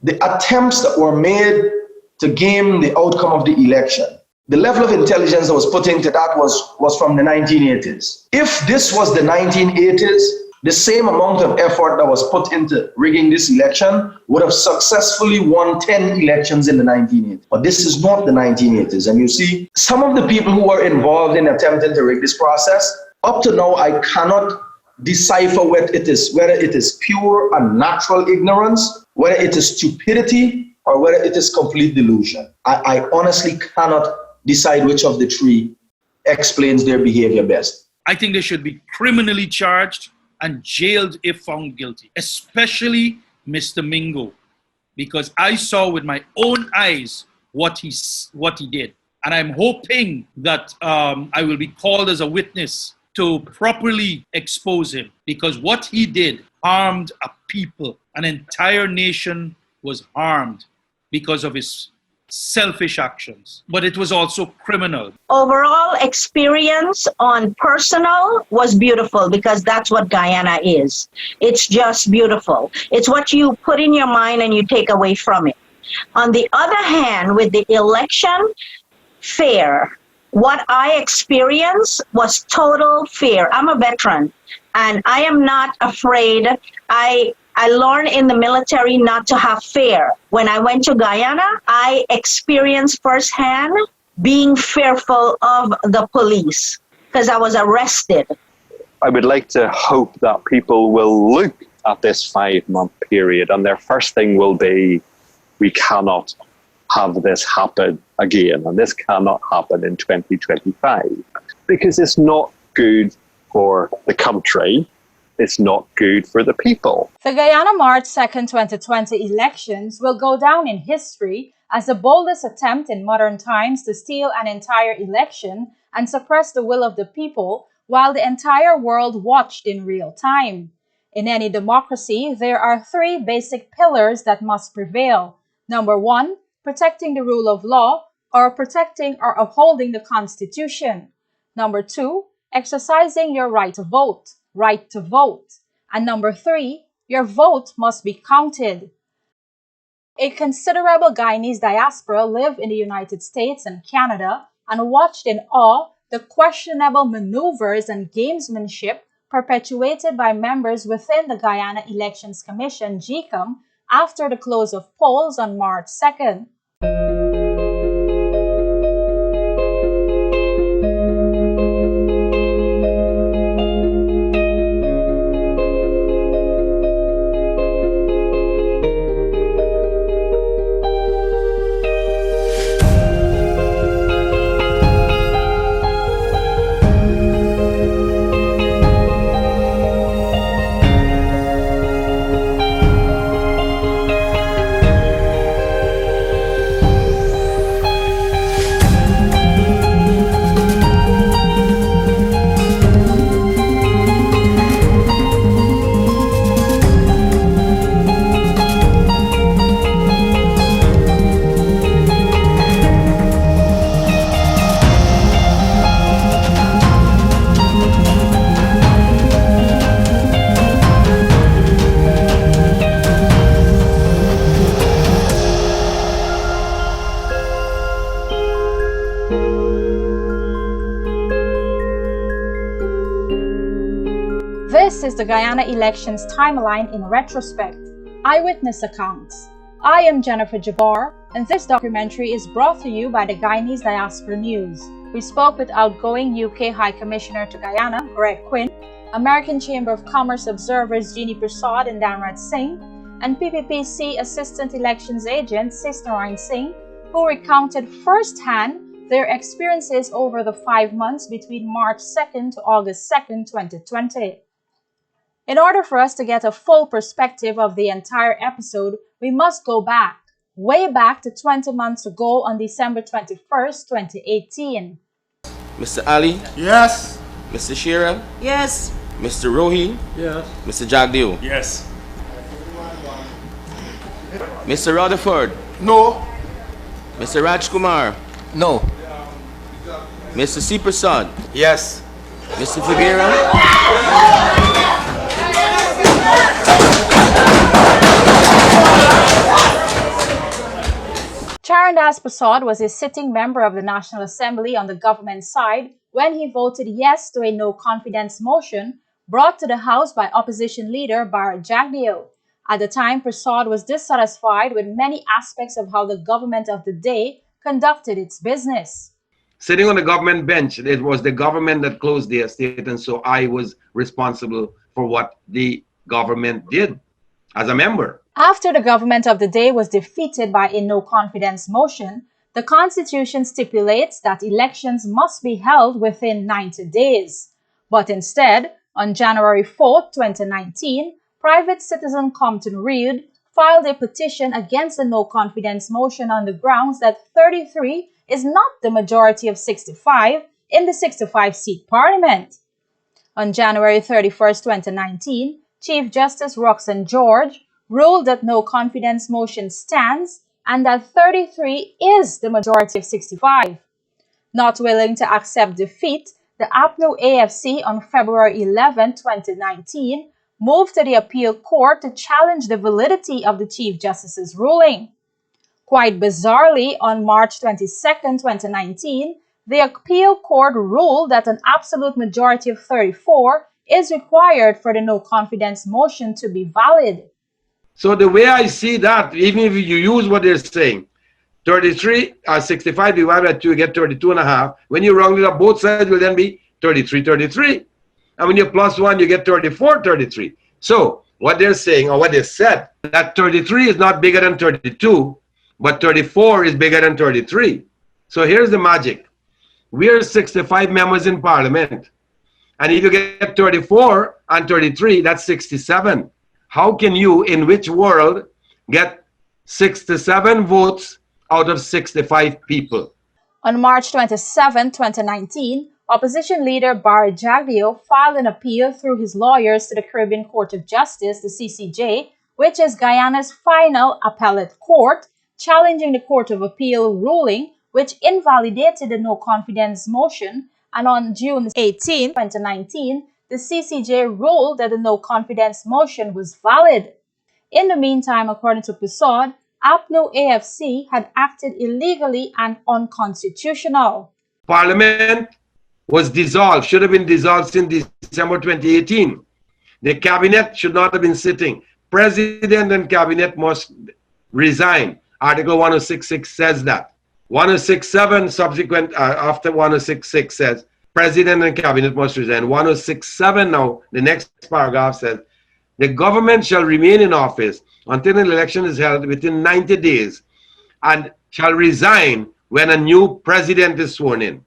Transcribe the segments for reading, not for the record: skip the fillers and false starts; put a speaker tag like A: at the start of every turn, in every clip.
A: the attempts that were made to game the outcome of the election, the level of intelligence that was put into that was from the 1980s. If this was the 1980s, the same amount of effort that was put into rigging this election would have successfully won 10 elections in the 1980s. But this is not the 1980s. And you see, some of the people who were involved in attempting to rig this process, up to now, I cannot decipher whether it is pure and natural ignorance, whether it is stupidity, or whether it is complete delusion. I honestly cannot decide which of the three explains their behavior best.
B: I think they should be criminally charged and jailed if found guilty, especially Mr. Mingo, because I saw with my own eyes what he did. And I'm hoping that I will be called as a witness to properly expose him, because what he did harmed a people. An entire nation was harmed because of his selfish actions, but it was also criminal.
C: Overall experience on personal was beautiful, because that's what Guyana is. It's just beautiful. It's what you put in your mind and you take away from it. On the other hand, with the election, fear. What I experienced was total fear. I'm a veteran and I am not afraid. I learned in the military not to have fear. When I went to Guyana, I experienced firsthand being fearful of the police because I was arrested.
D: I would like to hope that people will look at this 5-month period and their first thing will be, we cannot have this happen again, and this cannot happen in 2025, because it's not good for the country. It's not good for the people.
E: The Guyana March 2nd, 2020 elections will go down in history as the boldest attempt in modern times to steal an entire election and suppress the will of the people while the entire world watched in real time. In any democracy, there are 3 basic pillars that must prevail. Number 1, protecting the rule of law, or protecting or upholding the Constitution. Number 2, exercising your right to vote. And number 3, your vote must be counted. A considerable Guyanese diaspora live in the United States and Canada and watched in awe the questionable maneuvers and gamesmanship perpetuated by members within the Guyana Elections Commission, GECOM, after the close of polls on March 2nd. This is the Guyana elections timeline in retrospect, eyewitness accounts. I am Jennifer Jabbar, and this documentary is brought to you by the Guyanese Diaspora News. We spoke with outgoing UK High Commissioner to Guyana, Greg Quinn, American Chamber of Commerce observers Jeannie Prasad and Danraj Singh, and PPPC Assistant Elections Agent Sisnarayan Singh, who recounted firsthand their experiences over the 5 months between March 2nd to August 2nd, 2020. In order for us to get a full perspective of the entire episode, we must go back, way back to 20 months ago on December 21st, 2018.
F: Mr. Ali?
G: Yes.
F: Mr. Shira?
H: Yes.
F: Mr. Rohi?
G: Yes.
F: Mr. Jagdeo?
G: Yes.
F: Mr. Rutherford?
G: No.
F: Mr. Rajkumar?
G: No.
F: Mr. C. Prasad?
G: Yes.
F: Mr. Figuera?
E: Guyana'S Prasad was a sitting member of the National Assembly on the government side when he voted yes to a no-confidence motion brought to the House by opposition leader Bharat Jagdeo. At the time, Prasad was dissatisfied with many aspects of how the government of the day conducted its business.
G: Sitting on the government bench, it was the government that closed the estate, and so I was responsible for what the government did as a member.
E: After the government of the day was defeated by a no-confidence motion, the Constitution stipulates that elections must be held within 90 days. But instead, on January 4, 2019, private citizen Compton Reed filed a petition against the no-confidence motion on the grounds that 33 is not the majority of 65 in the 65-seat parliament. On January 31, 2019, Chief Justice Roxanne George ruled that no confidence motion stands and that 33 is the majority of 65. Not willing to accept defeat, the APNU AFC on February 11, 2019, moved to the appeal court to challenge the validity of the Chief Justice's ruling. Quite bizarrely, on March 22, 2019, the appeal court ruled that an absolute majority of 34 is required for the no confidence motion to be valid.
G: So the way I see that, even if you use what they're saying, 33 or 65 divided by 2, you get 32 and a half. When you round it up, both sides will then be 33, 33. And when you plus 1, you get 34, 33. So what they're saying, or what they said, that 33 is not bigger than 32, but 34 is bigger than 33. So here's the magic. We are 65 members in parliament. And if you get 34 and 33, that's 67. How can you, in which world, get 67 votes out of 65 people?
E: On March 27, 2019, opposition leader Bharat Jagdeo filed an appeal through his lawyers to the Caribbean Court of Justice, the CCJ, which is Guyana's final appellate court, challenging the Court of Appeal ruling, which invalidated the no-confidence motion. And on June 18, 2019, the CCJ ruled that the no-confidence motion was valid. In the meantime, according to Prasad, APNU AFC had acted illegally and unconstitutional.
G: Parliament was dissolved, should have been dissolved since December 2018. The cabinet should not have been sitting. President and cabinet must resign. Article 1066 says that. 1067 subsequent, after 1066 says, President and cabinet must resign. 1067 now, the next paragraph says, the government shall remain in office until an election is held within 90 days and shall resign when a new president is sworn in.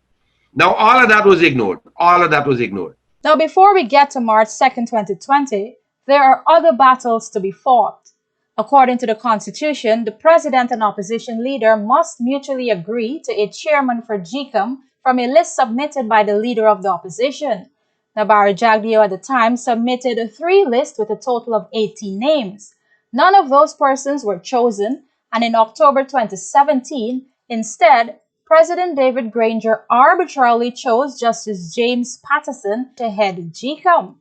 G: Now, all of that was ignored. All of that was ignored.
E: Now, before we get to March 2nd, 2020, there are other battles to be fought. According to the Constitution, the president and opposition leader must mutually agree to a chairman for GCOM from a list submitted by the leader of the opposition. Now, Bharat Jagdeo at the time submitted 3 lists with a total of 18 names. None of those persons were chosen, and in October 2017, instead, President David Granger arbitrarily chose Justice James Patterson to head GCOM.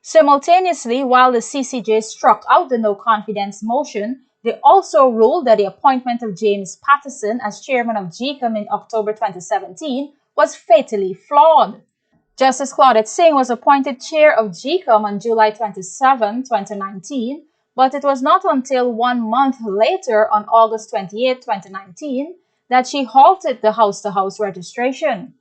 E: Simultaneously, while the CCJ struck out the no-confidence motion, they also ruled that the appointment of James Patterson as chairman of GCOM in October 2017 was fatally flawed. Justice Claudette Singh was appointed chair of GCOM on July 27, 2019, but it was not until 1 month later, on August 28, 2019, that she halted the house-to-house registration.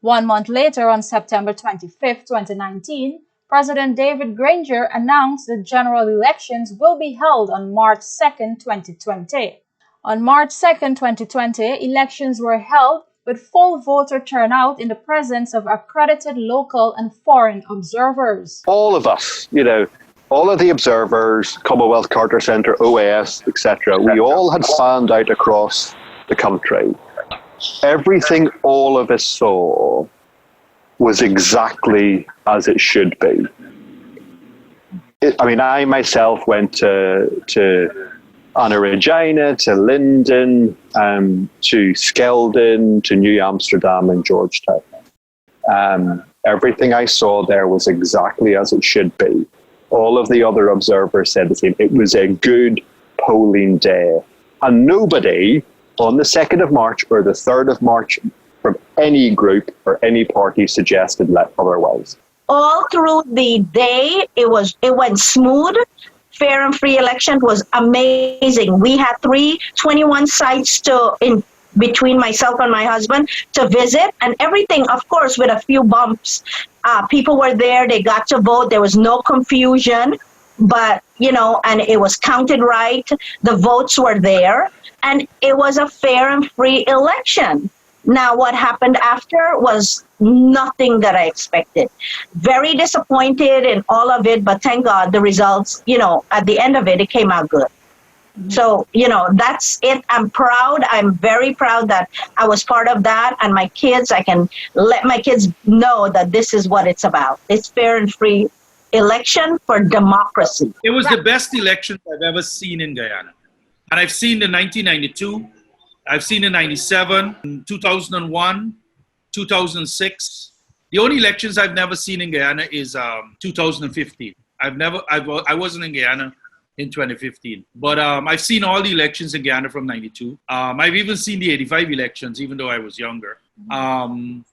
E: 1 month later, on September 25, 2019, President David Granger announced that general elections will be held on March 2, 2020. On March 2, 2020, elections were held with full voter turnout in the presence of accredited local and foreign observers.
D: All of us, all of the observers, Commonwealth Carter Centre, OAS, etc., we all had fanned out across the country. Everything all of us saw was exactly as it should be. I myself went to Anna Regina, to Linden, to Skeldon, to New Amsterdam and Georgetown. Everything I saw there was exactly as it should be. All of the other observers said the same. It was a good polling day. And nobody on the 2nd of March or the 3rd of March from any group or any party suggested otherwise.
C: All through the day, it went smooth. Fair and free election was amazing. We had 21 sites in between myself and my husband to visit, and everything, of course, with a few bumps. People were there, they got to vote, there was no confusion, but, and it was counted right, the votes were there, and it was a fair and free election. Now, what happened after was nothing that I expected. Very disappointed in all of it, but thank God the results, at the end of it, it came out good. So, that's it. I'm proud. I'm very proud that I was part of that. And my kids, I can let my kids know that this is what it's about. It's fair and free election for democracy.
B: It was the best election I've ever seen in Guyana. And I've seen the 1992, I've seen the 97, 2001, 2006. The only elections I've never seen in Guyana is 2015. I wasn't in Guyana in 2015. But I've seen all the elections in Guyana from 92. I've even seen the 85 elections, even though I was younger. And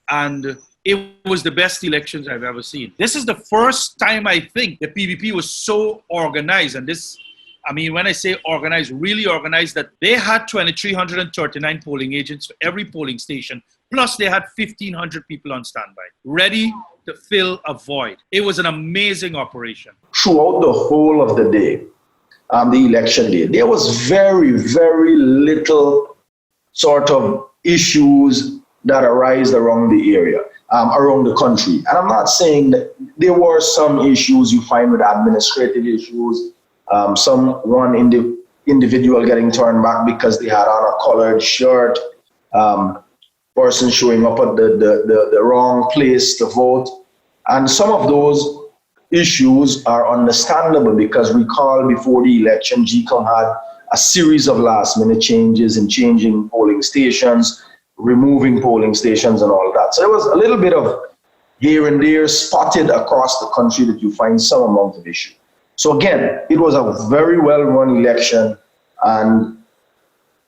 B: it was the best elections I've ever seen. This is the first time I think the PBP was so organized. And this, when I say organized, really organized, that they had 2,339 polling agents for every polling station. Plus they had 1,500 people on standby, ready to fill a void. It was an amazing operation.
A: Throughout the whole of the day, the election day, there was very, very little sort of issues that arise around the area, around the country. And I'm not saying that there were some issues you find with administrative issues, one individual getting turned back because they had on a colored shirt, person showing up at the wrong place to vote. And some of those issues are understandable because recall before the election, GCOM had a series of last minute changes in changing polling stations, removing polling stations and all that. So there was a little bit of here and there spotted across the country that you find some amount of issue. So again, it was a very well run election, and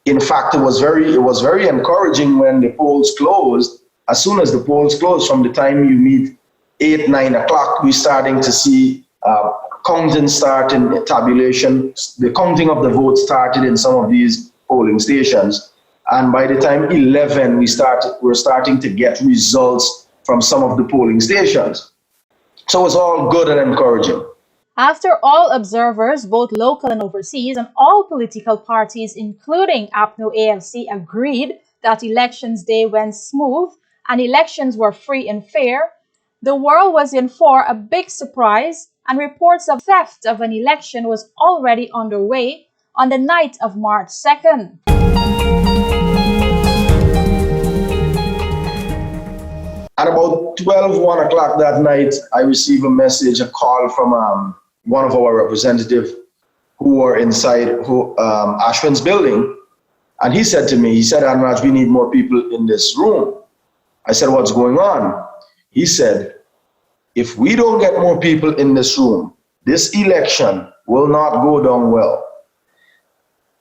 A: in fact, it was very encouraging when the polls closed. As soon as the polls closed, from the time you meet 8, 9 o'clock, we're starting to see counting starting, tabulation. The counting of the votes started in some of these polling stations. And by the time 11, we're starting to get results from some of the polling stations. So it was all good and encouraging.
E: After all observers, both local and overseas, and all political parties, including APNO-AFC, agreed that elections day went smooth and elections were free and fair, the world was in for a big surprise, and reports of theft of an election was already underway on the night of March 2nd.
A: At about 1 o'clock that night, I received a call from one of our representatives who were inside Ashwin's building. And he said to me, Anraj, we need more people in this room. I said, what's going on? He said, if we don't get more people in this room, this election will not go down well.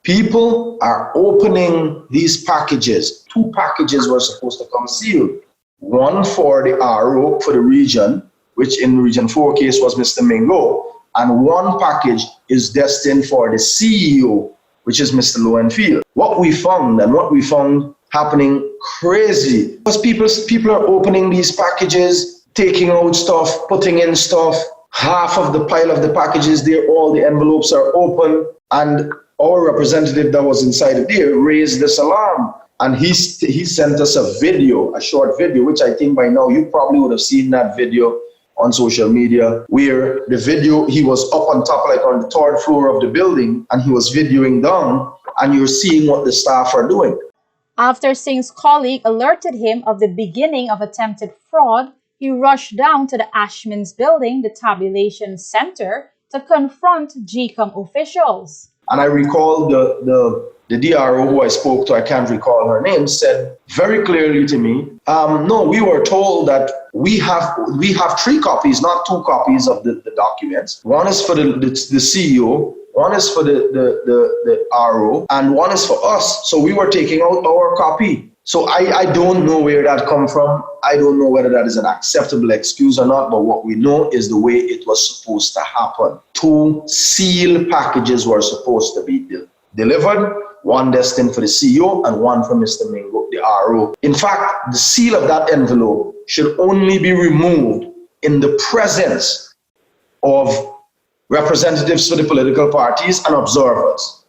A: People are opening these packages. 2 packages were supposed to come sealed. One for the RO for the region, which in Region 4 case was Mr. Mingo, and one package is destined for the CEO, which is Mr. Lowenfield. What we found happening crazy, because people are opening these packages, taking out stuff, putting in stuff. Half of the pile of the packages there, all the envelopes are open, and our representative that was inside there raised this alarm. And he sent us a short video, which I think by now you probably would have seen that video on social media, where the video, he was up on top, like on the 3rd floor of the building, and he was videoing down, and you're seeing what the staff are doing.
E: After Singh's colleague alerted him of the beginning of attempted fraud, he rushed down to the Ashman's building, the tabulation center, to confront GCOM officials. And I recall the DRO who I spoke to, I can't recall her name, said very clearly to me, no, we were told that we have 3 copies, not 2 copies of the documents. One is for the CEO,
A: one is for the RO, and one is for us. So we were taking out our copy. So I don't know where that come from. I don't know whether that is an acceptable excuse or not, but what we know is the way it was supposed to happen. 2 sealed packages were supposed to be delivered, one destined for the CEO and one for Mr. Mingo, the RO. In fact, the seal of that envelope should only be removed in the presence of representatives for the political parties and observers.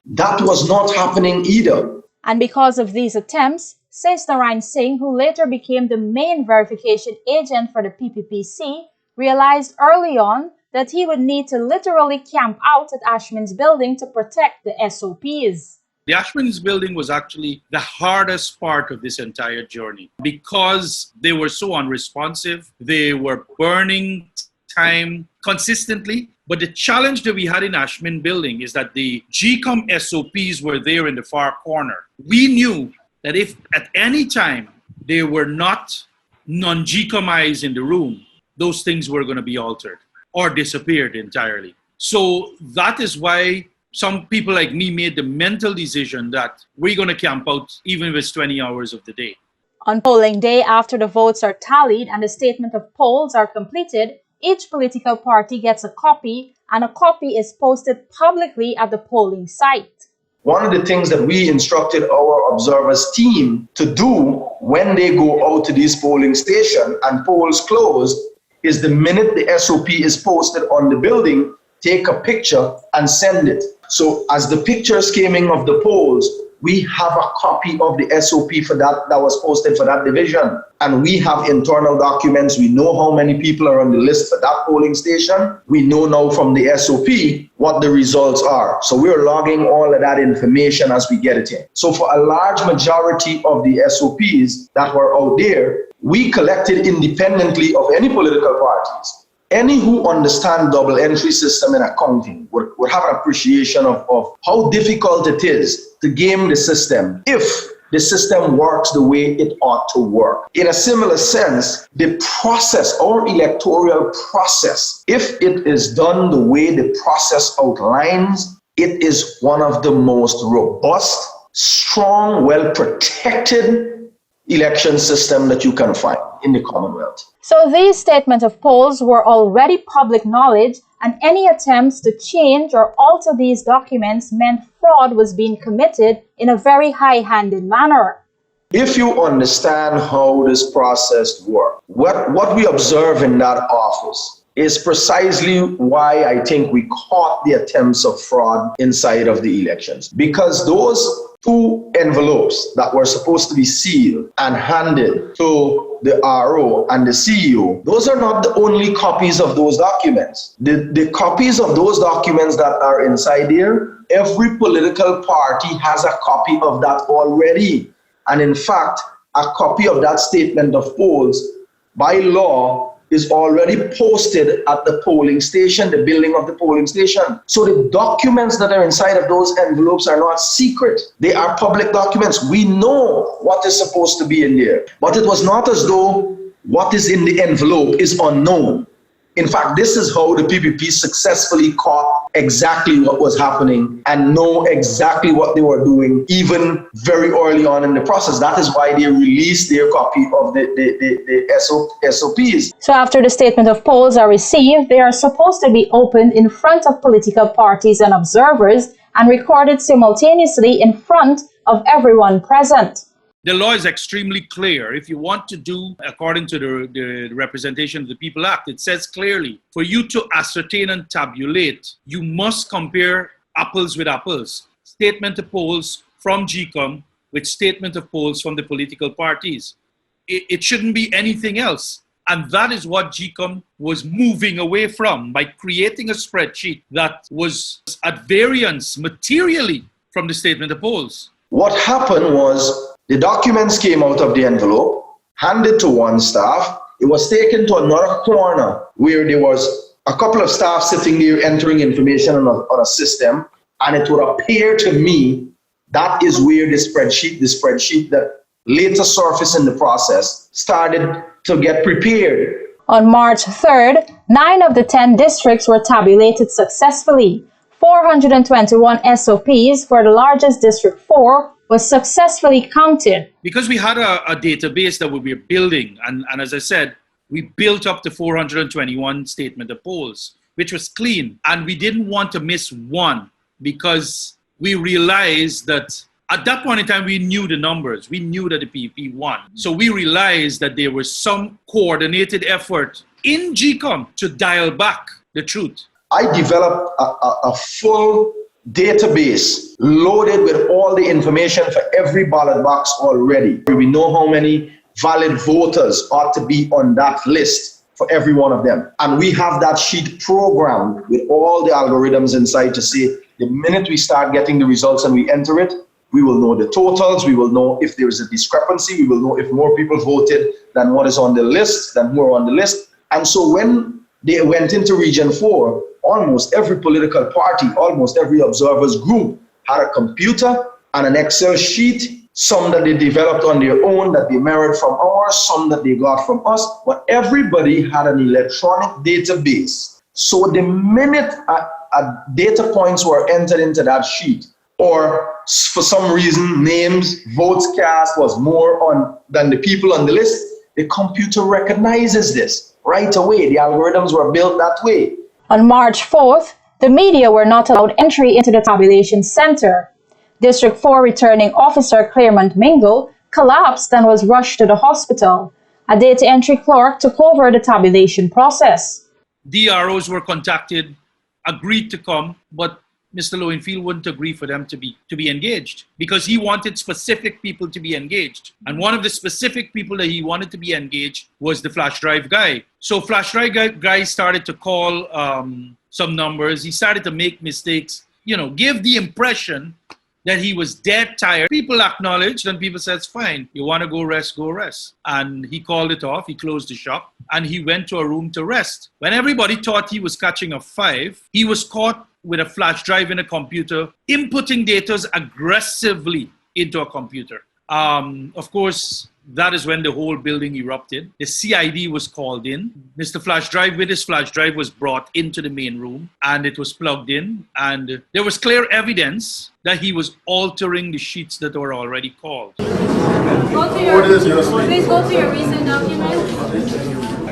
A: That was not happening either.
E: And because of these attempts, says Narayan Singh, who later became the main verification agent for the PPPC, realized early on that he would need to literally camp out at Ashman's building to protect the SOPs.
B: The Ashman's building was actually the hardest part of this entire journey because they were so unresponsive. They were burning time consistently. But the challenge that we had in Ashman building is that the GCOM SOPs were there in the far corner. We knew that if at any time they were not non-GCOMized in the room, those things were going to be altered or disappeared entirely. So that is why some people like me made the mental decision that we're going to camp out even if it's 20 hours of the day.
E: On polling day, after the votes are tallied and the statement of polls are completed, each political party gets a copy, and a copy is posted publicly at the polling site.
A: One of the things that we instructed our observers team to do when they go out to these polling stations and polls closed is the minute the SOP is posted on the building, take a picture and send it. So as the pictures came in of the polls, we have a copy of the SOP for that was posted for that division. And we have internal documents. We know how many people are on the list for that polling station. We know now from the SOP what the results are. So we're logging all of that information as we get it in. So for a large majority of the SOPs that were out there, we collected independently of any political parties. Any who understand double entry system in accounting would have an appreciation of how difficult it is to game the system if the system works the way it ought to work. In a similar sense, the process, our electoral process, if it is done the way the process outlines, it is one of the most robust, strong, well-protected election system that you can find in the Commonwealth.
E: So these statements of polls were already public knowledge, and any attempts to change or alter these documents meant fraud was being committed in a very high-handed manner.
A: If you understand how this process works, what we observe in that office is precisely why I think we caught the attempts of fraud inside of the elections. Because those 2 envelopes that were supposed to be sealed and handed to the RO and the CEO, those are not the only copies of those documents. The copies of those documents that are inside there, every political party has a copy of that already. And in fact, a copy of that statement of polls by law is already posted at the polling station, the building of the polling station. So the documents that are inside of those envelopes are not secret. They are public documents. We know what is supposed to be in there. But it was not as though what is in the envelope is unknown. In fact, this is how the PPP successfully caught exactly what was happening and know exactly what they were doing, even very early on in the process. That is why they released their copy of the SOPs.
E: So after the statement of polls are received, they are supposed to be opened in front of political parties and observers and recorded simultaneously in front of everyone present.
B: The law is extremely clear. If you want to do according to the Representation of the People Act, it says clearly, for you to ascertain and tabulate, you must compare apples with apples. Statement of polls from GCOM with statement of polls from the political parties. It shouldn't be anything else. And that is what GCOM was moving away from by creating a spreadsheet that was at variance materially from the statement of polls.
A: What happened was, the documents came out of the envelope, handed to one staff. It was taken to another corner where there was a couple of staff sitting there entering information on a system. And it would appear to me that is where the spreadsheet that later surfaced in the process started to get prepared.
E: On March 3rd, 9 of the 10 districts were tabulated successfully. 421 SOPs for the largest District 4 was successfully counted.
B: Because we had a database that we were building, and as I said, we built up the 421 statement of polls, which was clean. And we didn't want to miss one because we realized that at that point in time, we knew the numbers. We knew that the PPP won. So we realized that there was some coordinated effort in GCOM to dial back the truth.
A: I developed a full database loaded with all the information for every ballot box already. We know how many valid voters ought to be on that list for every one of them. And we have that sheet programmed with all the algorithms inside to say the minute we start getting the results and we enter it, we will know the totals, we will know if there is a discrepancy, we will know if more people voted than what is on the list, than who are on the list. And so when they went into Region 4, almost every political party, almost every observer's group had a computer and an Excel sheet, some that they developed on their own that they mirrored from ours, some that they got from us, but everybody had an electronic database. So the minute data points were entered into that sheet, or for some reason names, votes cast was more than the people on the list, the computer recognizes this right away. The algorithms were built that way.
E: On March 4th, the media were not allowed entry into the tabulation center. District 4 returning officer Claremont Mingo collapsed and was rushed to the hospital. A data entry clerk took over the tabulation process.
B: DROs were contacted, agreed to come, but Mr. Lowenfield wouldn't agree for them to be engaged because he wanted specific people to be engaged. And one of the specific people that he wanted to be engaged was the flash drive guy. So flash drive guy started to call some numbers. He started to make mistakes, give the impression that he was dead tired. People acknowledged and people said, it's fine. You want to go rest, go rest. And he called it off. He closed the shop and he went to a room to rest. When everybody thought he was catching a 5, he was caught with a flash drive in a computer, inputting data aggressively into a computer. Of course, that is when the whole building erupted. The CID was called in. Mr. Flash Drive with his flash drive was brought into the main room and it was plugged in. And there was clear evidence that he was altering the sheets that were already called.
H: Please go to your recent document.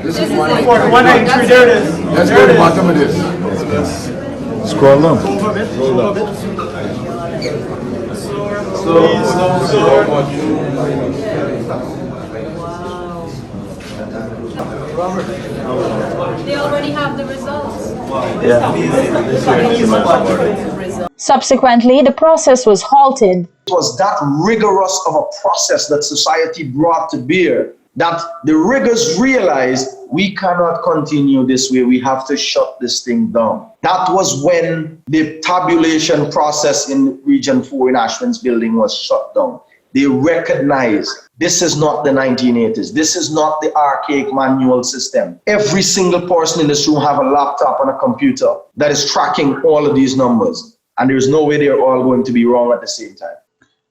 H: This is
I: 193, there it is.
J: Let's go to the bottom of this. Scroll down.
H: They already have the results.
E: Subsequently, the process was halted.
A: It was that rigorous of a process that society brought to bear that the riggers realized we cannot continue this way. We have to shut this thing down. That was when the tabulation process in Region 4 in Ashman's building was shut down. They recognized this is not the 1980s. This is not the archaic manual system. Every single person in this room have a laptop and a computer that is tracking all of these numbers. And there's no way they're all going to be wrong at the same time.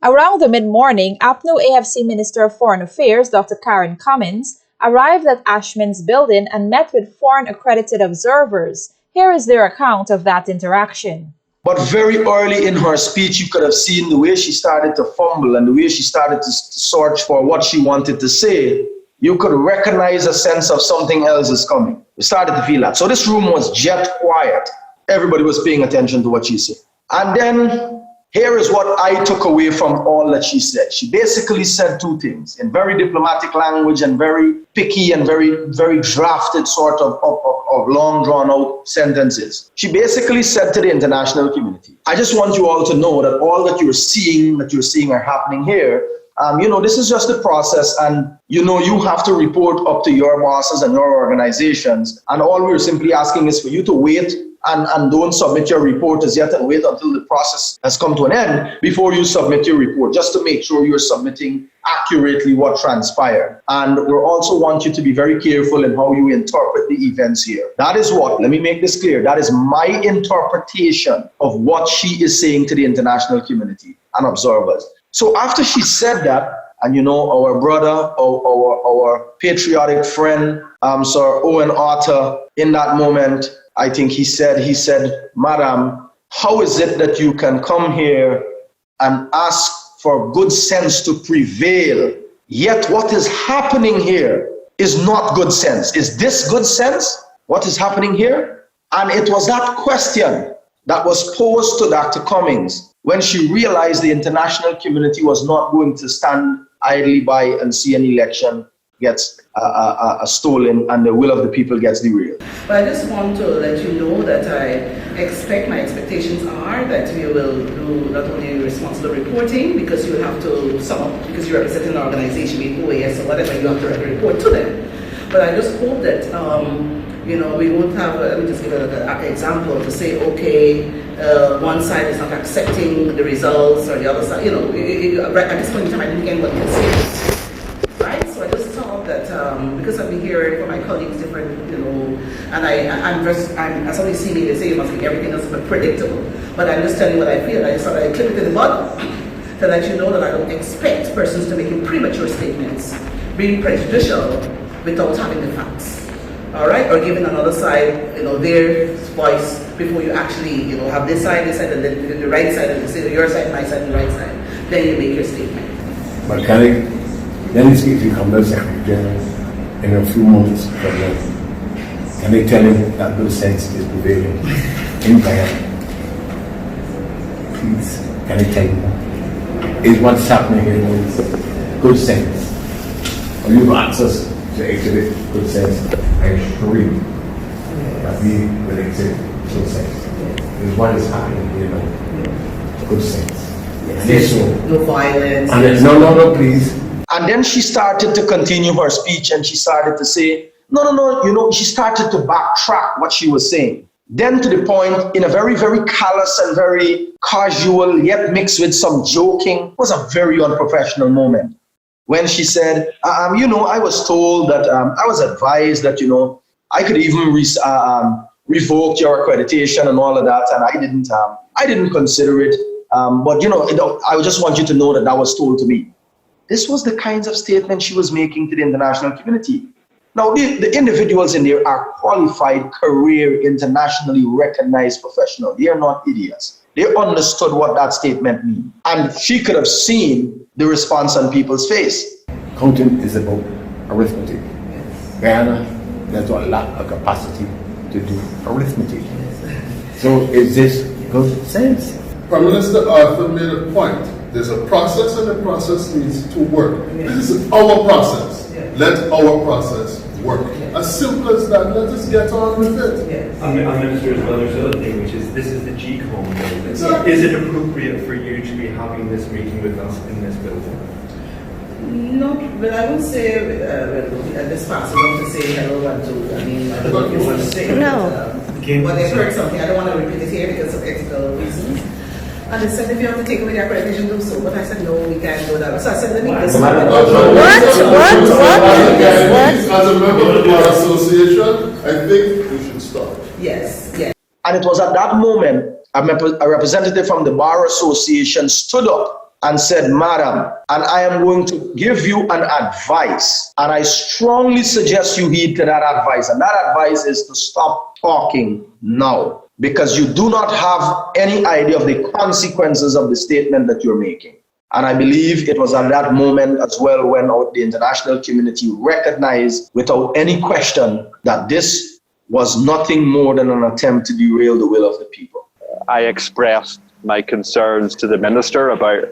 E: Around the mid-morning, APNU AFC Minister of Foreign Affairs, Dr. Karen Cummins, arrived at Ashman's building and met with foreign accredited observers. Here is their account of that interaction.
A: But very early in her speech, you could have seen the way she started to fumble and the way she started to search for what she wanted to say. You could recognize a sense of something else is coming. We started to feel that. So this room was jet quiet. Everybody was paying attention to what she said. And then here is what I took away from all that she said. She basically said two things in very diplomatic language and very picky and very drafted sort of long drawn out sentences. She basically said to the international community, I just want you all to know that all that you're seeing are happening here. This is just a process and, you have to report up to your bosses and your organizations. And all we're simply asking is for you to wait and don't submit your report as yet and wait until the process has come to an end before you submit your report, just to make sure you're submitting accurately what transpired. And we also want you to be very careful in how you interpret the events here. That is what, let me make this clear, that is my interpretation of what she is saying to the international community and observers. So after she said that, and our brother, our patriotic friend, Sir Owen Arthur, in that moment, I think he said, Madam, how is it that you can come here and ask for good sense to prevail, yet what is happening here is not good sense? Is this good sense, what is happening here? And it was that question that was posed to Dr. Cummings when she realized the international community was not going to stand idly by and see an election gets stolen and the will of the people gets derailed.
K: But I just want to let you know that my expectations are that we will do not only responsible reporting, because you have to sum up, because you represent an organization, be OAS or whatever, you have to report to them. But I just hope that, we won't have, let me just give an example to say, okay, one side is not accepting the results or the other side, at this point in time I didn't get what you say. Right? So I just thought that because I've been hearing from my colleagues different, and as always see me, they say you must make everything else predictable. But I'm just telling you what I feel. I just thought I'd clip it in the bud to let you know that I don't expect persons to make premature statements, being prejudicial without having the facts. All right? Or giving another side, their voice before you actually, have this side, and then the right side, and you say your side, my side, and the right side. Then you make your statement.
J: But then it's if you come to the Secretary General in a few moments from now, can they tell him that good sense is prevailing in Guyana? Please, can they tell him? Is what's happening here is good sense? Or you have access to exhibit good sense? I assure you that we will exhibit good sense. Is what is happening here now. Good sense. Yes.
K: No violence.
J: And no, please.
A: And then she started to continue her speech and she started to say, no, she started to backtrack what she was saying. Then to the point, in a very, very callous and very casual, yet mixed with some joking, was a very unprofessional moment. When she said, I was told that, I was advised that, I could even revoke your accreditation and all of that, and I didn't consider it. But I just want you to know that was told to me. This was the kinds of statements she was making to the international community. Now, the individuals in there are qualified, career, internationally recognized professionals. They are not idiots. They understood what that statement means. And she could have seen the response on people's face.
J: Counting is about arithmetic. Guyana, there's a lack of capacity to do arithmetic. So is this good sense?
L: Prime Minister Arthur made a point. There's a process and the process needs to work. This is our process. Let our process work. As simple as that. Let us get on with it.
I: Minister, as well, there's another thing, which is this is the GCOM building. Exactly. Is it appropriate for you to be having this meeting with us in this building?
K: No, but I would say, at this pass, I want to say hello and to, I don't know if you want to say.
C: No.
K: But I heard something, I don't want to repeat it here because of ethical reasons. And they said if you have to take away the accreditation, do so. But I said no, we can't do that. So I said let me get
C: What?
L: As a member of the Bar Association, I think we should start.
K: Yes.
A: And it was at that moment a representative from the Bar Association stood up and said, Madam, and I am going to give you an advice. And I strongly suggest you heed to that advice. And that advice is to stop talking now, because you do not have any idea of the consequences of the statement that you're making. And I believe it was at that moment as well when the international community recognized without any question that this was nothing more than an attempt to derail the will of the people.
D: I expressed my concerns to the minister about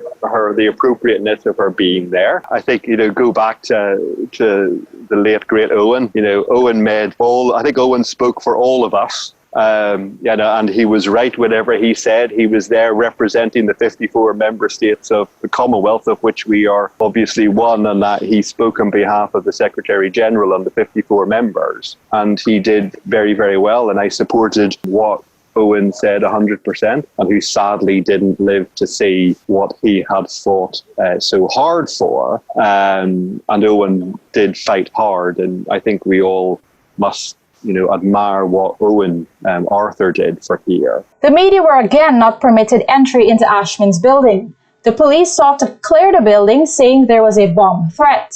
D: the appropriateness of her being there. I think, go back to the late great Owen. I think Owen spoke for all of us. And he was right whenever he said he was there representing the 54 member states of the Commonwealth, of which we are obviously one, and that he spoke on behalf of the Secretary General and the 54 members. And he did very, very well, and I supported what Owen said 100%, and who sadly didn't live to see what he had fought so hard for. And Owen did fight hard, and I think we all must admire what Owen Arthur did for here.
E: The media were again not permitted entry into Ashman's building. The police sought to clear the building, saying there was a bomb threat.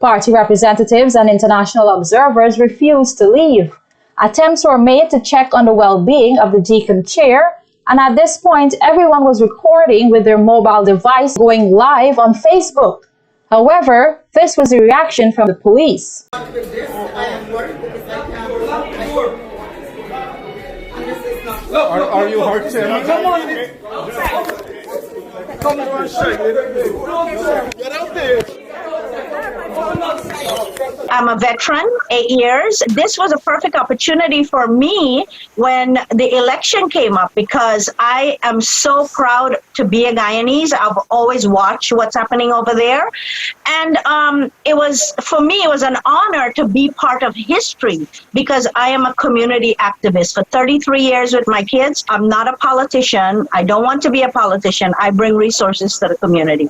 E: Party representatives and international observers refused to leave. Attempts were made to check on the well-being of the Deacon chair, And at this point, everyone was recording with their mobile device going live on Facebook. However, this was a reaction from the police.
M: Are you hurt, Tim? Come on. Come on, get out there.
C: I'm a veteran, 8 years. This was a perfect opportunity for me when the election came up because I am so proud to be a Guyanese. I've always watched what's happening over there. And for me, it was an honor to be part of history because I am a community activist. For 33 years with my kids, I'm not a politician. I don't want to be a politician. I bring resources to the community.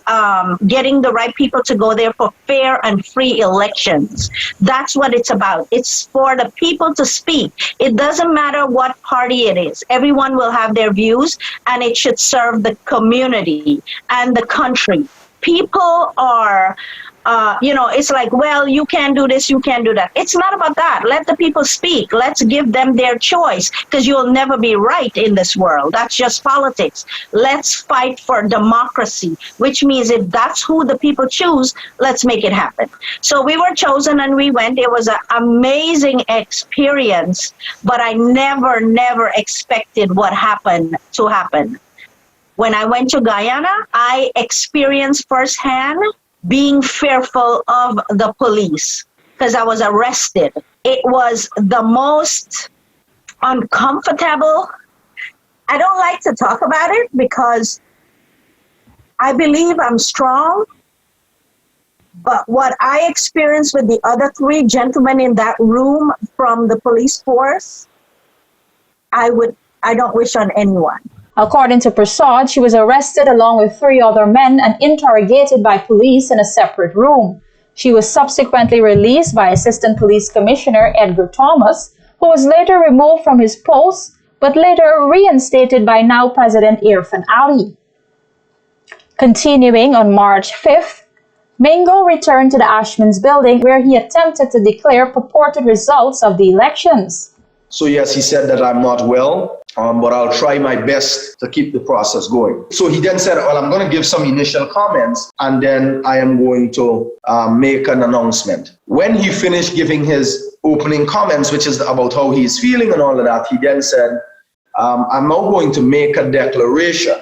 C: Getting the right people to go there for fair and free elections. That's what it's about. It's for the people to speak. It doesn't matter what party it is. Everyone will have their views, and it should serve the community and the country. People are, it's like, well, you can't do this, you can't do that. It's not about that. Let the people speak. Let's give them their choice, because you'll never be right in this world. That's just politics. Let's fight for democracy, which means if that's who the people choose, let's make it happen. So we were chosen and we went. It was an amazing experience, but I never expected what happened to happen. When I went to Guyana, I experienced firsthand being fearful of the police because I was arrested. It was the most uncomfortable. I don't like to talk about it because I believe I'm strong. But what I experienced with the other 3 gentlemen in that room from the police force, I don't wish on anyone.
E: According to Prasad, she was arrested along with 3 other men and interrogated by police in a separate room. She was subsequently released by Assistant Police Commissioner Edgar Thomas, who was later removed from his post, but later reinstated by now President Irfan Ali. Continuing on March 5th, Mingo returned to the Ashman's building where he attempted to declare purported results of the elections.
A: So yes, he said that I'm not well, but I'll try my best to keep the process going. So he then said, well, I'm going to give some initial comments and then I am going to make an announcement. When he finished giving his opening comments, which is about how he is feeling and all of that, he then said, I'm now going to make a declaration.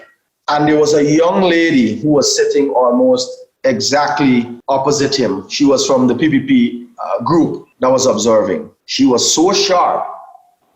A: And there was a young lady who was sitting almost exactly opposite him. She was from the PPP group that was observing. She was so sharp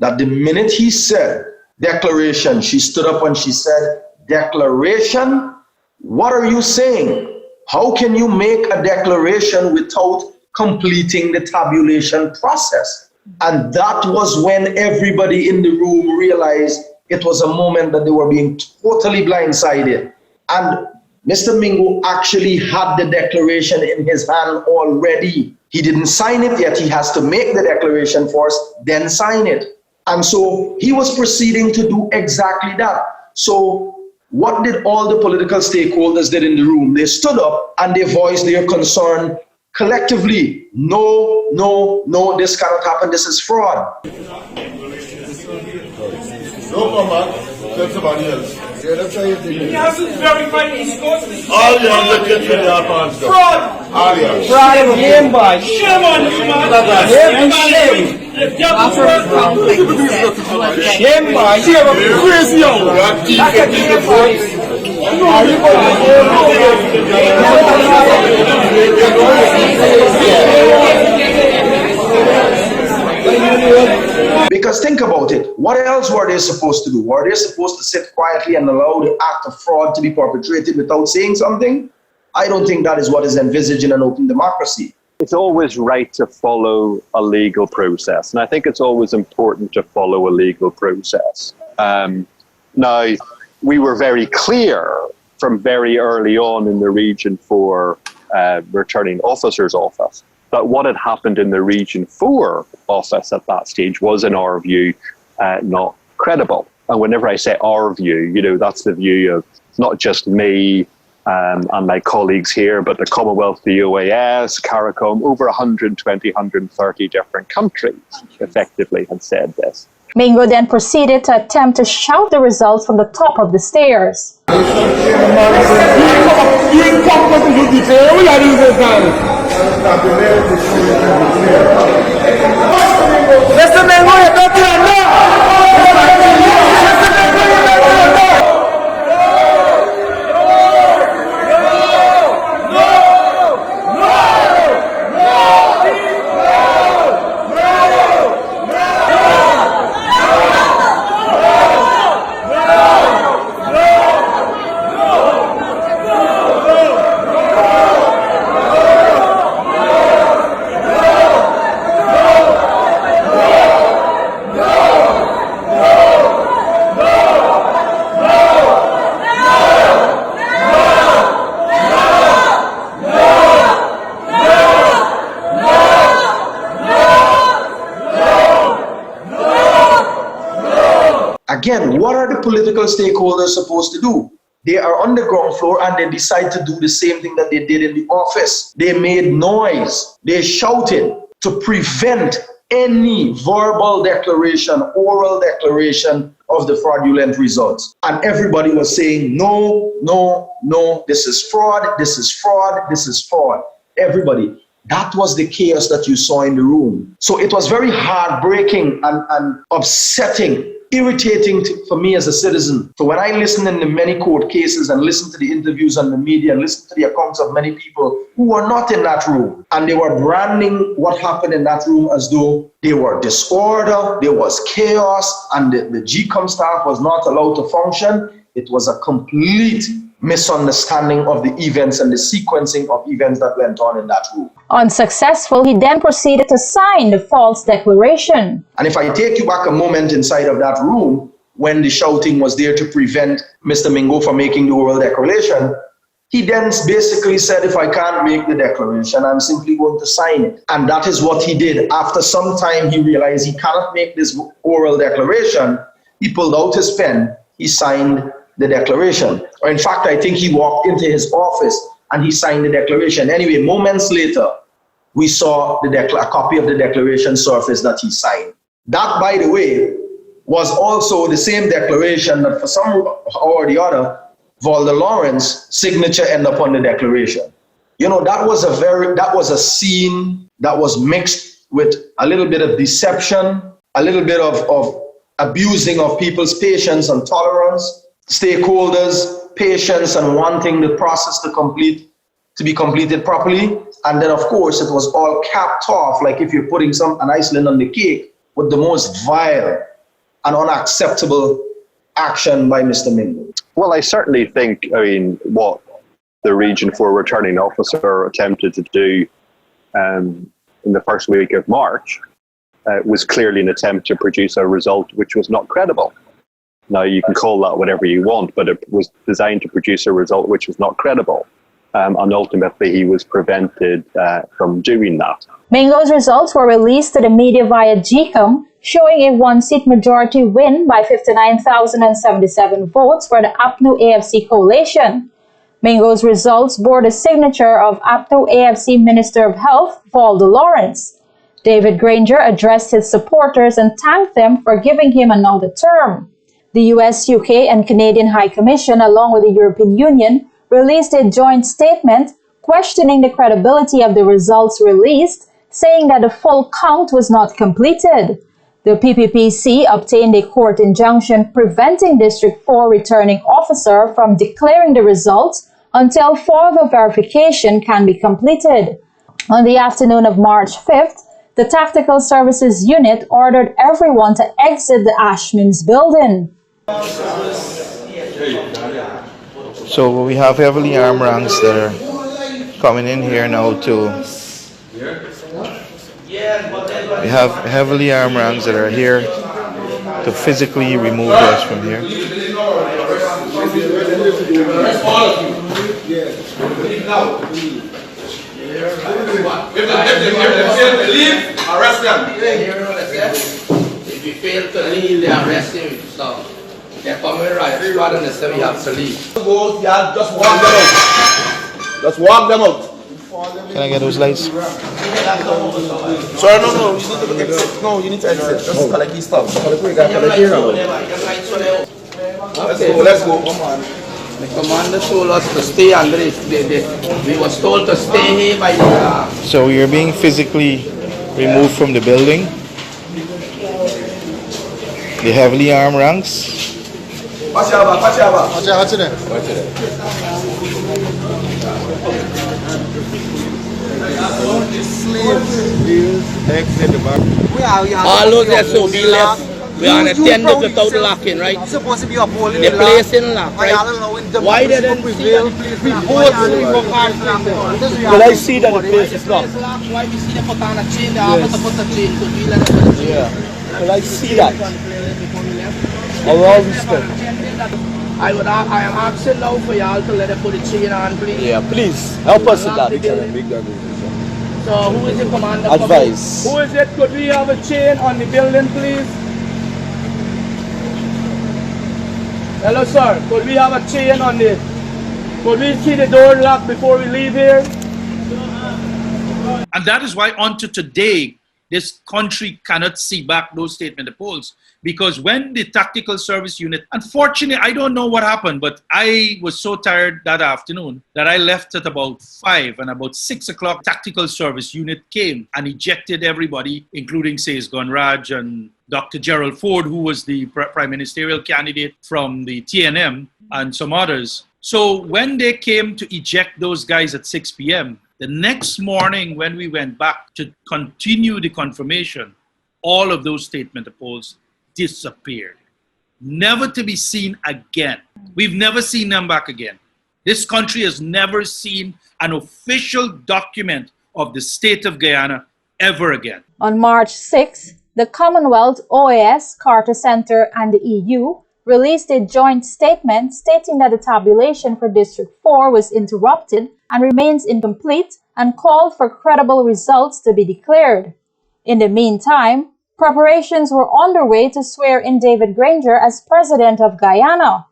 A: that the minute he said declaration, she stood up and she said, declaration? What are you saying? How can you make a declaration without completing the tabulation process? And that was when everybody in the room realized it was a moment that they were being totally blindsided. And Mr. Mingo actually had the declaration in his hand already. He didn't sign it yet. He has to make the declaration first, then sign it. And so he was proceeding to do exactly that. So what did all the political stakeholders did in the room? They stood up and they voiced their concern collectively. No, no, no, this cannot happen. This is fraud.
L: Don't come back. Tell somebody else.
M: Yeah, that's how you think. He hasn't verified his scores.
L: All you have to get rid of your pants.
M: Fraud!
L: All you have.
M: Fraud and game by. Shame on you, man. Shame and shame. The devil's work. Shame by. Shame on crazy, yo. That's a game by. Are you
A: Because think about it, what else were they supposed to do? Were they supposed to sit quietly and allow the act of fraud to be perpetrated without saying something? I don't think that is what is envisaged in an open democracy.
D: It's always right to follow a legal process, and I think it's always important to follow a legal process. Now, we were very clear from very early on in the Region 4 returning officer's office that what had happened in the Region 4 office at that stage was, in our view, not credible. And whenever I say our view, you know, that's the view of not just me and my colleagues here, but the Commonwealth, the EYEWITNESS, CARICOM, over 120, 130 different countries effectively had said this.
E: Mingo then proceeded to attempt to shout the results from the top of the stairs.
M: Mr. Mingo, you're better than
A: Again, what are the political stakeholders supposed to do? They are on the ground floor and they decide to do the same thing that they did in the office. They made noise. They shouted to prevent any verbal declaration, oral declaration of the fraudulent results. And everybody was saying, no, no, no, this is fraud, this is fraud, this is fraud. Everybody. That was the chaos that you saw in the room. So it was very heartbreaking and upsetting, irritating for me as a citizen. So when I listen in the many court cases and listen to the interviews on the media and listen to the accounts of many people who were not in that room, and they were branding what happened in that room as though there were disorder, there was chaos, and the GCOM staff was not allowed to function, it was a complete misunderstanding of the events and the sequencing of events that went on in that room.
E: Unsuccessful, he then proceeded to sign the false declaration.
A: And if I take you back a moment inside of that room, when the shouting was there to prevent Mr. Mingo from making the oral declaration, he then basically said, if I can't make the declaration, I'm simply going to sign it. And that is what he did. After some time, he realized he cannot make this oral declaration. He pulled out his pen, he signed the declaration. Or in fact, I think he walked into his office and he signed the declaration. Anyway, moments later, we saw a copy of the declaration surface that he signed. That, by the way, was also the same declaration that for some or the other, Valda Lawrence's signature ended up on the declaration. You know, that was a scene that was mixed with a little bit of deception, a little bit of abusing of people's patience and tolerance, stakeholders' patience and wanting the process to be completed properly. And then, of course, it was all capped off, like if you're putting an icing on the cake, with the most vile and unacceptable action by Mr. Mingo.
D: Well, I certainly think, what the Region 4 returning officer attempted to do in the first week of March was clearly an attempt to produce a result which was not credible. Now, you can call that whatever you want, but it was designed to produce a result which was not credible. And ultimately, he was prevented from doing that.
E: Mingo's results were released to the media via GCOM, showing a one-seat majority win by 59,077 votes for the APNU-AFC coalition. Mingo's results bore the signature of APNU-AFC Minister of Health, Valda Lawrence. David Granger addressed his supporters and thanked them for giving him another term. The US, UK, and Canadian High Commission, along with the European Union, released a joint statement questioning the credibility of the results released, saying that the full count was not completed. The PPPC obtained a court injunction preventing District 4 returning officer from declaring the results until further verification can be completed. On the afternoon of March 5th, the Tactical Services Unit ordered everyone to exit the Ashman's building.
N: So we have heavily armed ranks that are coming in here now we have heavily armed ranks that are here to physically remove us from here.
M: If they leave, arrest them.
F: If you fail to leave, they arrest you. So they're coming right squad and they say we have to leave.
M: Just walk them out. Just walk them out.
N: Can I get those lights?
M: Sorry, no, you need to exit. No, you need to exit. Just collect these stuff. Collect what you got. Collect here. Okay, let's go. Come on.
F: The commander told us to stay under it. We was told to stay here by the...
N: So you're being physically removed from the building. The heavily armed ranks.
M: Watch out, watch out.
J: Watch out, watch it.
F: All those SOB left. We are unattended without locking, right?
M: Supposed to be upholding
F: the place in lock, right? Why didn't we see that the place is locked?
M: But I see that the place is locked.
F: Why we see them put on a chain? They offer to put a chain. Could we let them put a chain?
M: Yeah. But I see that. All respect.
F: I am asking now for y'all to let them put a chain on, please.
M: Yeah, please help us with that.
F: So who is the commander?
M: Advice.
F: Who is it? Could we have a chain on the building, please? Hello, sir. Could we have a chain on the... Could we see the door locked before we leave here?
B: And that is why unto today, this country cannot see back those statement of polls. Because when the tactical service unit, unfortunately, I don't know what happened, but I was so tired that afternoon that I left at about 5, and about 6 o'clock, tactical service unit came and ejected everybody, including Says Gunraj and Dr. Gerald Ford, who was the prime ministerial candidate from the TNM, and some others. So when they came to eject those guys at 6 p.m., the next morning when we went back to continue the confirmation, all of those statement of polls disappeared, never to be seen again. We've never seen them back again. This country has never seen an official document of the state of Guyana ever again.
E: On March 6, the Commonwealth, OAS, Carter Center, and the EU released a joint statement stating that the tabulation for District 4 was interrupted and remains incomplete, and called for credible results to be declared. In the meantime, preparations were underway to swear in David Granger as President of Guyana.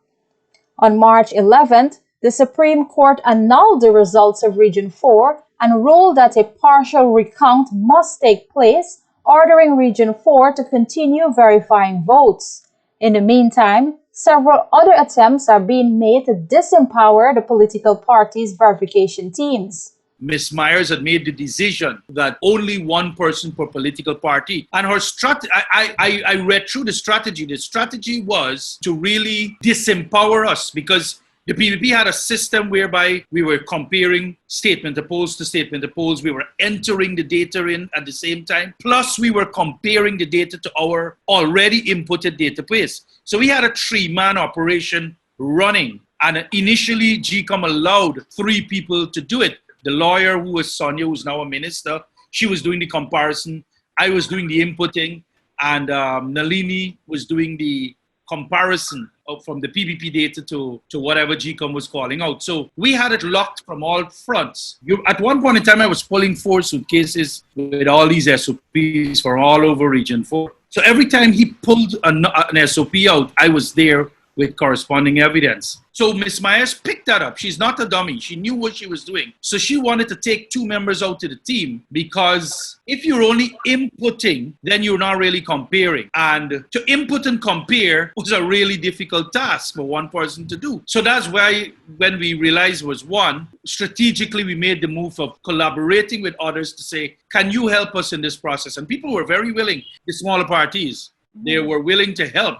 E: On March 11th, the Supreme Court annulled the results of Region 4 and ruled that a partial recount must take place, ordering Region 4 to continue verifying votes. In the meantime, several other attempts are being made to disempower the political parties' verification teams.
B: Ms. Myers had made the decision that only one person per political party. And her strategy, I read through the strategy. The strategy was to really disempower us, because the PPP had a system whereby we were comparing statement of polls to statement of polls. We were entering the data in at the same time. Plus, we were comparing the data to our already inputted database. So we had a 3-man operation running. And initially, GCOM allowed 3 people to do it. The lawyer, who was Sonia, who's now a minister, she was doing the comparison. I was doing the inputting, and Nalini was doing the comparison from the PPP data to whatever GCOM was calling out. So we had it locked from all fronts. At one point in time, I was pulling 4 suitcases with all these SOPs from all over Region 4. So every time he pulled an SOP out, I was there with corresponding evidence. So Ms. Myers picked that up. She's not a dummy. She knew what she was doing. So she wanted to take 2 members out to the team, because if you're only inputting, then you're not really comparing. And to input and compare was a really difficult task for one person to do. So that's why when we realized was one, strategically we made the move of collaborating with others to say, can you help us in this process? And people were very willing, the smaller parties, they were willing to help.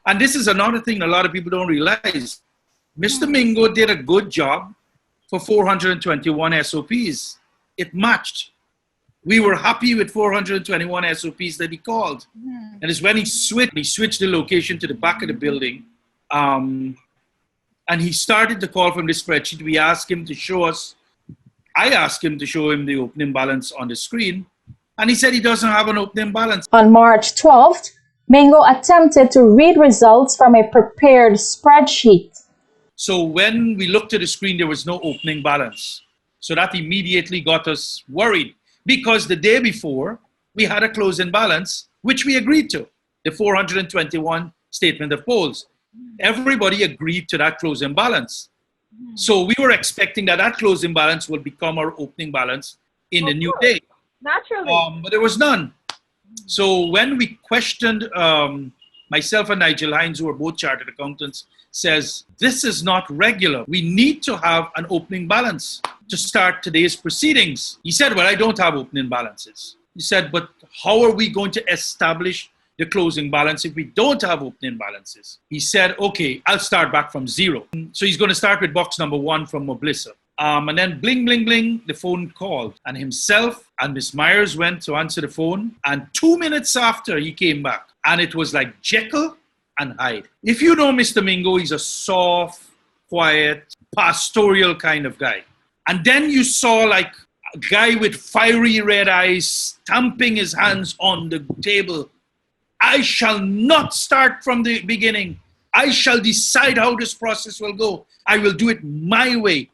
B: And this is another thing a lot of people don't realize. Mr. Mingo did a good job for 421 SOPs. It matched. We were happy with 421 SOPs that he called. And it's when he switched the location to the back of the building. And he started to call from the spreadsheet. We asked him to show us, I asked him to show him the opening balance on the screen. And he said he doesn't have an opening balance.
E: On March 12th, Mingo attempted to read results from a prepared spreadsheet.
B: So when we looked at the screen, there was no opening balance. So that immediately got us worried, because the day before, we had a closing balance, which we agreed to, the 421 statement of polls. Everybody agreed to that closing balance. So we were expecting that that closing balance will become our opening balance in the new day.
E: Naturally.
B: But there was none. So when we questioned, myself and Nigel Hines, who are both chartered accountants, says, this is not regular. We need to have an opening balance to start today's proceedings. He said, well, I don't have opening balances. He said, but how are we going to establish the closing balance if we don't have opening balances? He said, okay, I'll start back from zero. So he's going to start with box number 1 from Moblissa. And then bling, bling, bling, the phone called. And himself and Miss Myers went to answer the phone. And 2 minutes after, he came back. And it was like Jekyll and Hyde. If you know Mr. Mingo, he's a soft, quiet, pastoral kind of guy. And then you saw like a guy with fiery red eyes stamping his hands on the table. I shall not start from the beginning. I shall decide how this process will go. I will do it my way.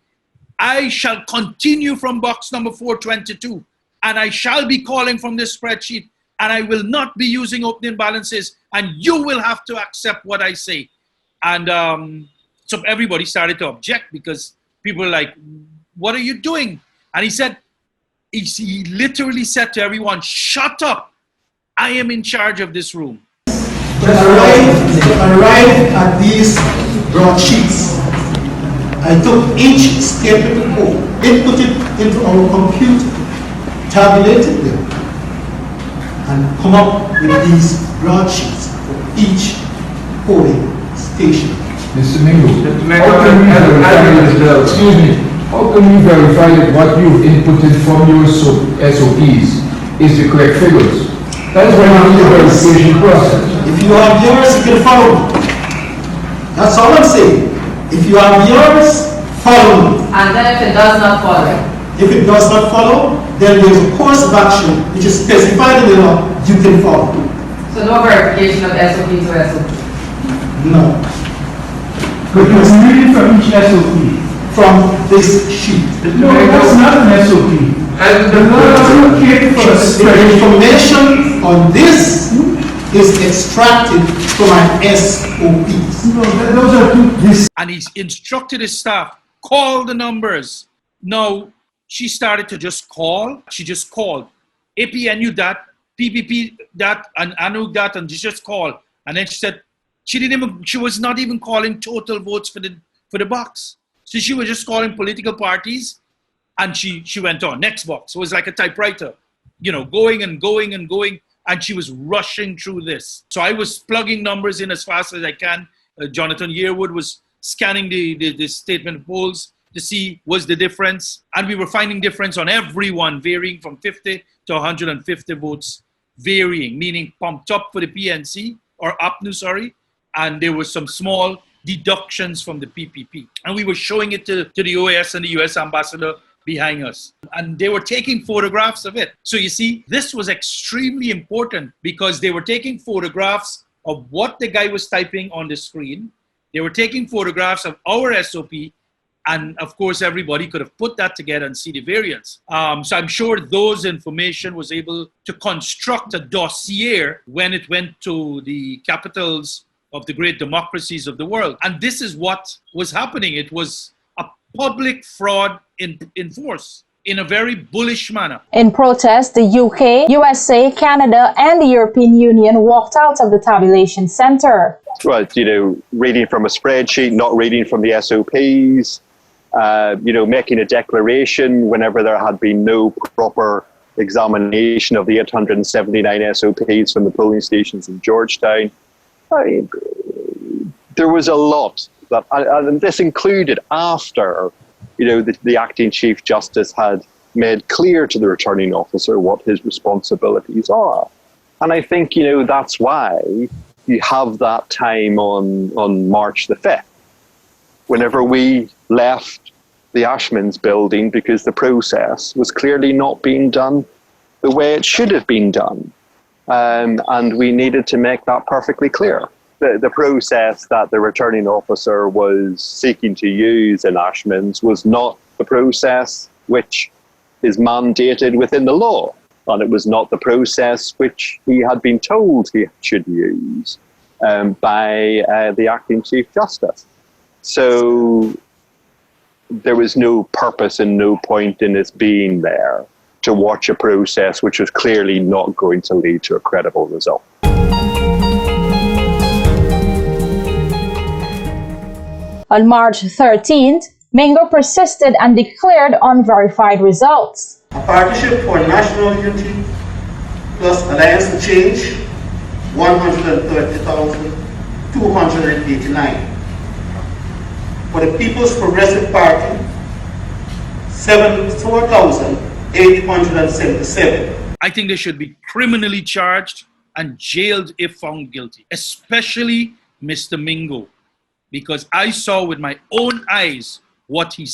B: I shall continue from box number 422, and I shall be calling from this spreadsheet, and I will not be using opening balances, and you will have to accept what I say. And so everybody started to object because people were like, what are you doing? And he said, he literally said to everyone, shut up. I am in charge of this room.
O: To arrive at these broadsheets, I took each statement code, input it into our computer, tabulated them, and come up with these broadsheets for each polling station.
J: Mr. Mingo, how can you verify that what you've inputted from your SOPs is the correct figures? That's why you need a verification process.
O: If you have yours, you can follow me. That's all I'm saying. If you have yours, follow me.
P: And then if it does not follow?
O: If it does not follow, then there's a course of action which is specified in the law you can follow.
P: So no verification of SOP to SOP?
O: No.
J: But you're reading from each SOP?
O: From this sheet.
J: No, that's not an SOP. And the law
O: the information on this is extracted from my SOPs.
J: No, those are two.
B: And he instructed his staff, call the numbers. Now, she started to just call. She just called. APNU that, PPP that, and ANU that, and she just called. And then she said, she was not even calling total votes for the box. So she was just calling political parties, and she went on. Next box. So it was like a typewriter, going and going and going. And she was rushing through this. So I was plugging numbers in as fast as I can. Jonathan Yearwood was scanning the statement polls to see was the difference. And we were finding difference on everyone, varying from 50 to 150 votes, varying, meaning pumped up for the PNC, or APNU, sorry. And there were some small deductions from the PPP. And we were showing it to the OAS and the US ambassador behind us. And they were taking photographs of it. So you see, this was extremely important because they were taking photographs of what the guy was typing on the screen. They were taking photographs of our SOP. And of course, everybody could have put that together and see the variance. So I'm sure those information was able to construct a dossier when it went to the capitals of the great democracies of the world. And this is what was happening. It was a public fraud in force, in a very bullish manner.
E: In protest, the UK, USA, Canada, and the European Union walked out of the tabulation center.
D: Right, reading from a spreadsheet, not reading from the SOPs, making a declaration whenever there had been no proper examination of the 879 SOPs from the polling stations in Georgetown. There was a lot that, and this included after, the acting Chief Justice had made clear to the returning officer what his responsibilities are. And I think, that's why you have that time on March the 5th, whenever we left the Ashman's building because the process was clearly not being done the way it should have been done. And we needed to make that perfectly clear. The process that the returning officer was seeking to use in Ashman's was not the process which is mandated within the law, and it was not the process which he had been told he should use. by the acting Chief Justice. So there was no purpose and no point in us being there to watch a process which was clearly not going to lead to a credible result.
E: On March 13th, Mingo persisted and declared unverified results.
O: A Partnership for National Unity plus Alliance for Change, 130,289. For the People's Progressive Party, 74,877.
B: I think they should be criminally charged and jailed if found guilty, especially Mr. Mingo, because I saw with my own eyes what he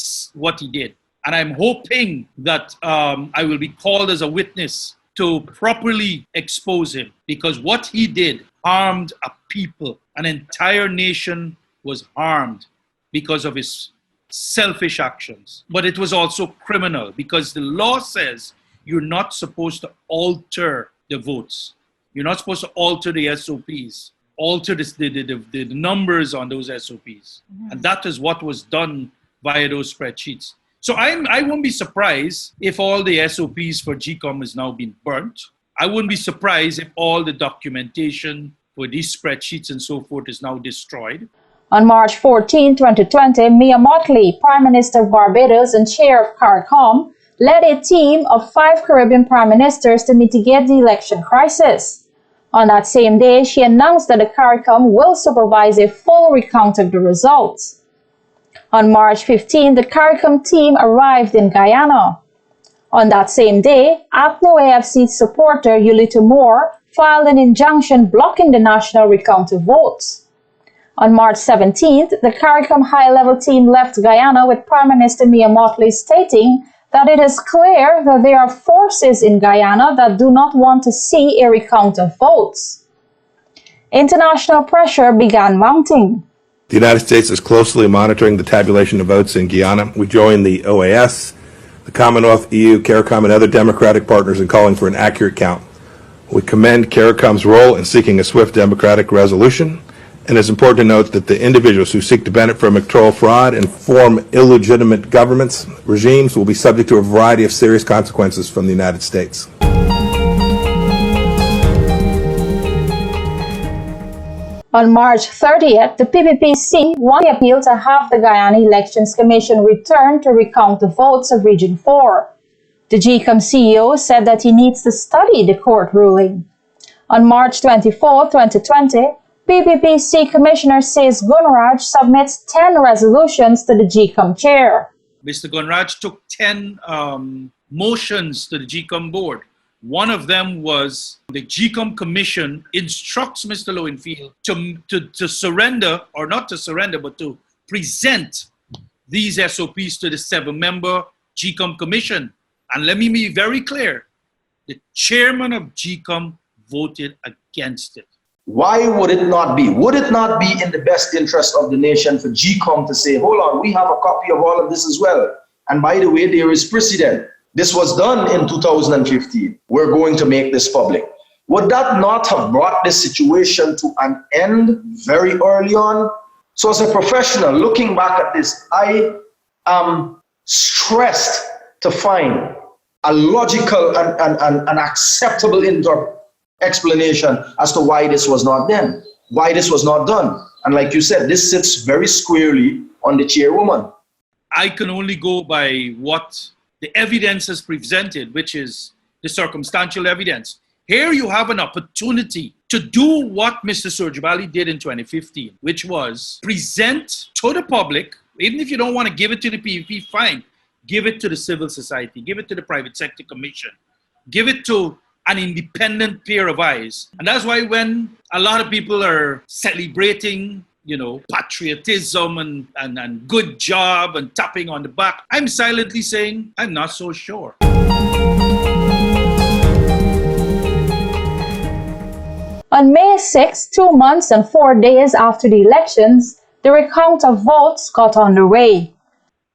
B: did. And I'm hoping that I will be called as a witness to properly expose him, because what he did harmed a people. An entire nation was harmed because of his selfish actions. But it was also criminal, because the law says you're not supposed to alter the votes. You're not supposed to alter the SOPs, alter the numbers on those SOPs. Mm-hmm. And that is what was done via those spreadsheets. So I won't be surprised if all the SOPs for GCOM has now been burnt. I wouldn't be surprised if all the documentation for these spreadsheets and so forth is now destroyed.
E: On March 14, 2020, Mia Mottley, Prime Minister of Barbados and Chair of CARICOM, led a team of 5 Caribbean Prime Ministers to mitigate the election crisis. On that same day, she announced that the CARICOM will supervise a full recount of the results. On March 15, the CARICOM team arrived in Guyana. On that same day, APNO AFC supporter Yulita Moore filed an injunction blocking the national recount of votes. On March 17th, the CARICOM high-level team left Guyana with Prime Minister Mia Mottley stating that it is clear that there are forces in Guyana that do not want to see a recount of votes. International pressure began mounting.
Q: The United States is closely monitoring the tabulation of votes in Guyana. We join the OAS, the Commonwealth, EU, CARICOM, and other democratic partners in calling for an accurate count. We commend CARICOM's role in seeking a swift democratic resolution, and it's important to note that the individuals who seek to benefit from electoral fraud and form illegitimate governments, regimes, will be subject to a variety of serious consequences from the United States.
E: On March 30th, the PPPC won the appeal to have the Guyana Elections Commission return to recount the votes of Region 4. The GCOM CEO said that he needs to study the court ruling. On March 24, 2020, PPPC Commissioner Says Gunraj submits 10 resolutions to the GCOM chair.
B: Mr. Gunraj took 10 motions to the GCOM board. One of them was the GCOM Commission instructs Mr. Lowenfield to surrender, or not to surrender, but to present these SOPs to the 7-member GCOM Commission. And let me be very clear, the chairman of GCOM voted against it.
A: Why would it not be? Would it not be in the best interest of the nation for GCOM to say, hold on, we have a copy of all of this as well. And by the way, there is precedent. This was done in 2015. We're going to make this public. Would that not have brought this situation to an end very early on? So as a professional, looking back at this, I am stressed to find a logical and acceptable explanation as to why this was not done. Why this was not done. And like you said, this sits very squarely on the chairwoman.
B: I can only go by what the evidence is presented, which is the circumstantial evidence. Here you have an opportunity to do what Mr. Surjabali did in 2015, which was present to the public, even if you don't want to give it to the PVP, fine, give it to the civil society, give it to the private sector commission, give it to an independent pair of eyes. And that's why when a lot of people are celebrating, you know, patriotism and good job and tapping on the back, I'm silently saying, I'm not so sure.
E: On May 6, 2 months and 4 days after the elections, the recount of votes got underway.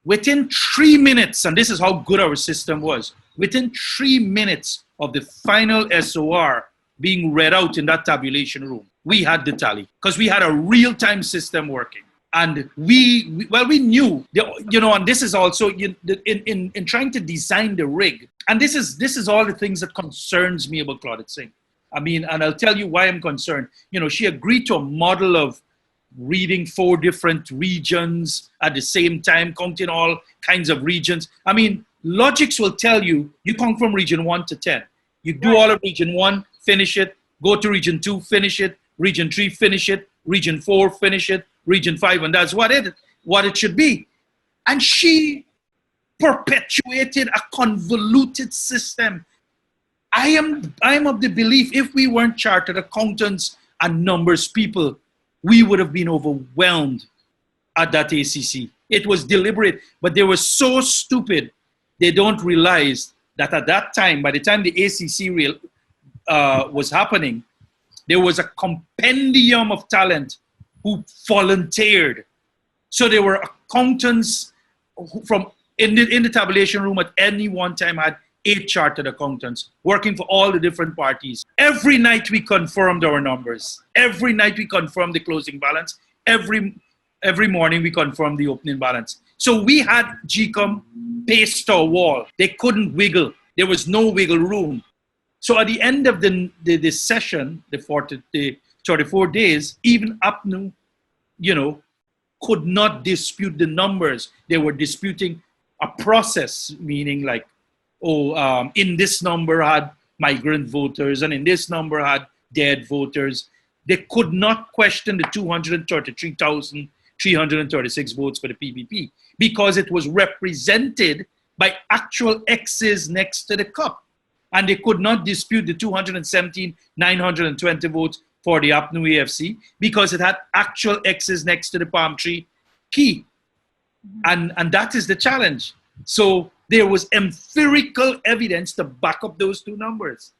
B: Within 3 minutes, and this is how good our system was, within 3 minutes of the final SOR being read out in that tabulation room, we had the tally because we had a real-time system working. And we knew, and this is also in trying to design the rig. And this is all the things that concerns me about Claudette Singh. I mean, and I'll tell you why I'm concerned. She agreed to a model of reading 4 different regions at the same time, counting all kinds of regions. I mean, logics will tell you, you come from region 1 to 10. You do all of region 1, finish it, go to region 2, finish it, region 3, finish it, region 4, finish it, region 5, and that's what it should be. And she perpetuated a convoluted system. I am of the belief if we weren't chartered accountants and numbers people, we would have been overwhelmed at that ACC. It was deliberate, but they were so stupid, they don't realize that at that time, by the time the ACC was happening, there was a compendium of talent who volunteered. So there were accountants from in the tabulation room at any one time had 8 chartered accountants working for all the different parties. Every night we confirmed our numbers. Every night we confirmed the closing balance. Every morning we confirmed the opening balance. So we had GCOM paced our wall. They couldn't wiggle. There was no wiggle room. So at the end of the session, the 34 days, even APNU, could not dispute the numbers. They were disputing a process, meaning like, in this number had migrant voters and in this number had dead voters. They could not question the 233,336 votes for the PPP because it was represented by actual X's next to the cup. And they could not dispute the 217,920 votes for the APNU AFC because it had actual X's next to the palm tree key. And that is the challenge. So there was empirical evidence to back up those 2 numbers.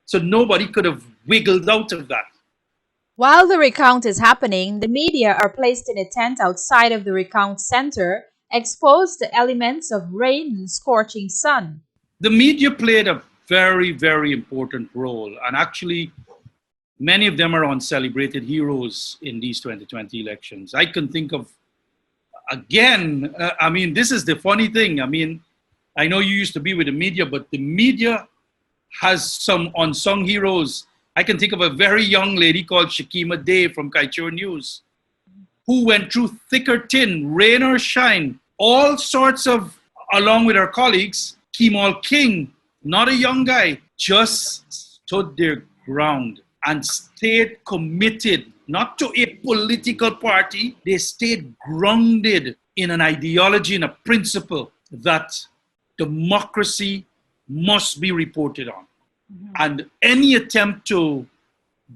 B: So nobody could have wiggled out of that.
E: While the recount is happening, the media are placed in a tent outside of the recount center, exposed to elements of rain and scorching sun.
B: The media played a very, very important role. And actually, many of them are uncelebrated heroes in these 2020 elections. I can think of, again, this is the funny thing. I know you used to be with the media, but the media has some unsung heroes. I can think of a very young lady called Shakima Day from Kaichur News, who went through thick or thin, rain or shine, all sorts of, along with her colleagues. Kemal King, not a young guy, just stood their ground and stayed committed, not to a political party. They stayed grounded in an ideology and a principle that democracy must be reported on. And any attempt to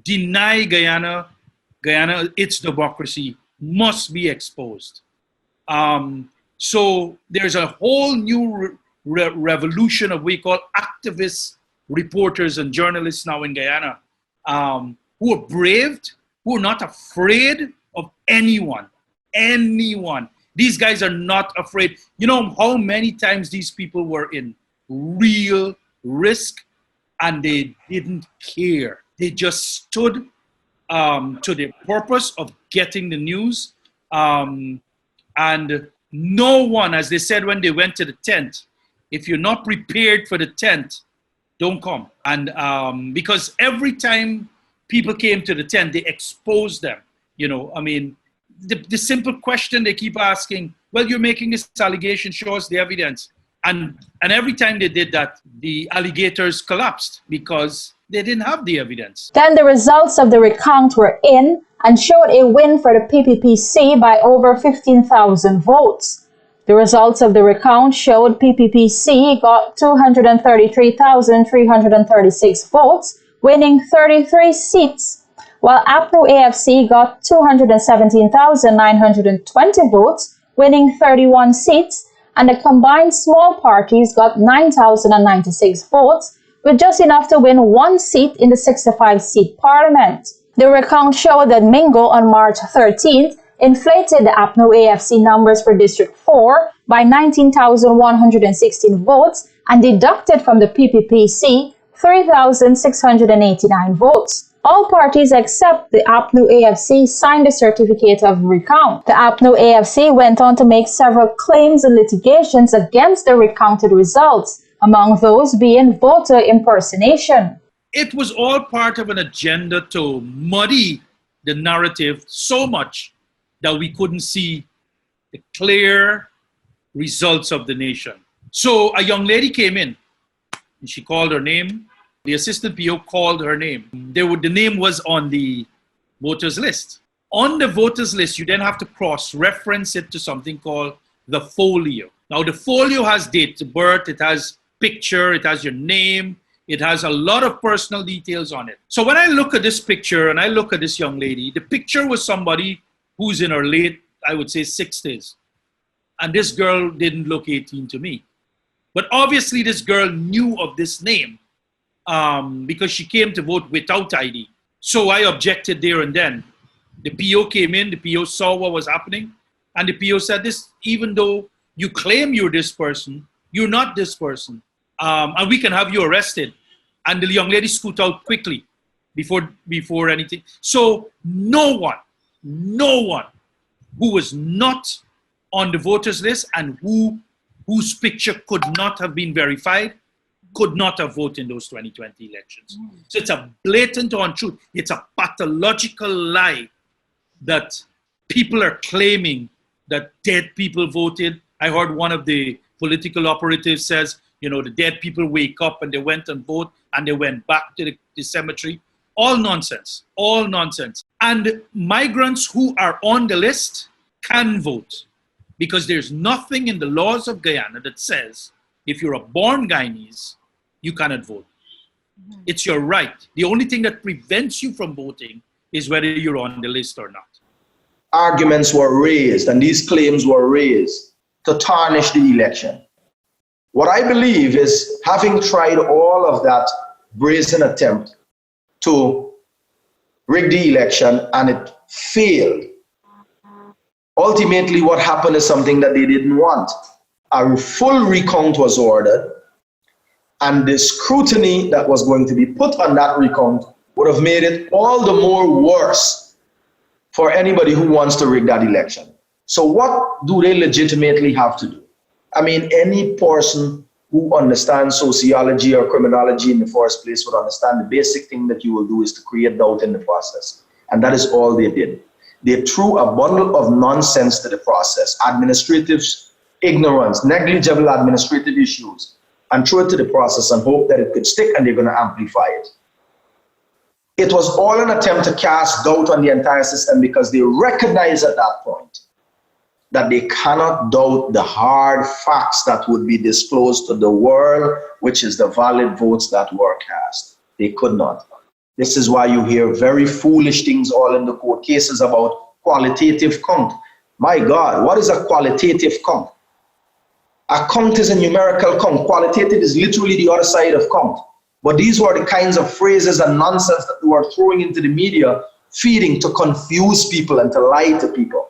B: deny Guyana its democracy must be exposed. So there's a whole new revolution of what we call activist reporters and journalists now in Guyana, who are brave, who are not afraid of anyone. These guys are not afraid. You know how many times these people were in real risk and they didn't care. They just stood to the purpose of getting the news. And no one, as they said when they went to the tent, if you're not prepared for the tent, don't come. And because every time people came to the tent, they exposed them. The simple question they keep asking, well, you're making this allegation, show us the evidence. And every time they did that, the alligators collapsed because they didn't have the evidence.
E: Then the results of the recount were in and showed a win for the PPPC by over 15,000 votes. The results of the recount showed PPPC got 233,336 votes, winning 33 seats, while APNU AFC got 217,920 votes, winning 31 seats, and the combined small parties got 9,096 votes, with just enough to win 1 seat in the 65-seat parliament. The recount showed that Mingo on March 13th inflated the APNU AFC numbers for District 4 by 19,116 votes and deducted from the PPPC 3,689 votes. All parties except the APNU AFC signed the certificate of recount. The APNU AFC went on to make several claims and litigations against the recounted results, among those being voter impersonation.
B: It was all part of an agenda to muddy the narrative so much that we couldn't see the clear results of the nation. So a young lady came in and she called her name. The assistant PO called her name. The name was on the voters list. On the voters list, you then have to cross-reference it to something called the folio. Now the folio has date of birth, it has picture, it has your name, it has a lot of personal details on it. So when I look at this picture and I look at this young lady, the picture was somebody who's in her late, I would say 60s. And this girl didn't look 18 to me. But obviously this girl knew of this name because she came to vote without ID. So I objected there and then. The PO came in, the PO saw what was happening, and the PO said, "This, even though you claim you're this person, you're not this person. And we can have you arrested." And the young lady scoot out quickly before anything. So no one who was not on the voters list and whose picture could not have been verified could not have voted in those 2020 elections. So it's a blatant untruth. It's a pathological lie that people are claiming that dead people voted. I heard one of the political operatives says, you know, the dead people wake up and they went and vote and they went back to the cemetery. All nonsense, all nonsense. And migrants who are on the list can vote because there's nothing in the laws of Guyana that says if you're a born Guyanese, you cannot vote. It's your right. The only thing that prevents you from voting is whether you're on the list or not.
A: Arguments were raised and these claims were raised to tarnish the election. What I believe is, having tried all of that brazen attempt to rig the election and it failed, ultimately what happened is something that they didn't want. A full recount was ordered, and the scrutiny that was going to be put on that recount would have made it all the more worse for anybody who wants to rig that election. So what do they legitimately have to do? I mean, any person who understands sociology or criminology in the first place would understand the basic thing that you will do is to create doubt in the process. And that is all they did. They threw a bundle of nonsense to the process, administrative ignorance, negligible administrative issues, and threw it to the process and hope that it could stick and they're going to amplify it. It was all an attempt to cast doubt on the entire system because they recognized at that point that they cannot doubt the hard facts that would be disclosed to the world, which is the valid votes that were cast. They could not. This is why you hear very foolish things all in the court cases about qualitative count. My God, what is a qualitative count? A count is a numerical count. Qualitative is literally the other side of count. But these were the kinds of phrases and nonsense that they were throwing into the media, feeding to confuse people and to lie to people.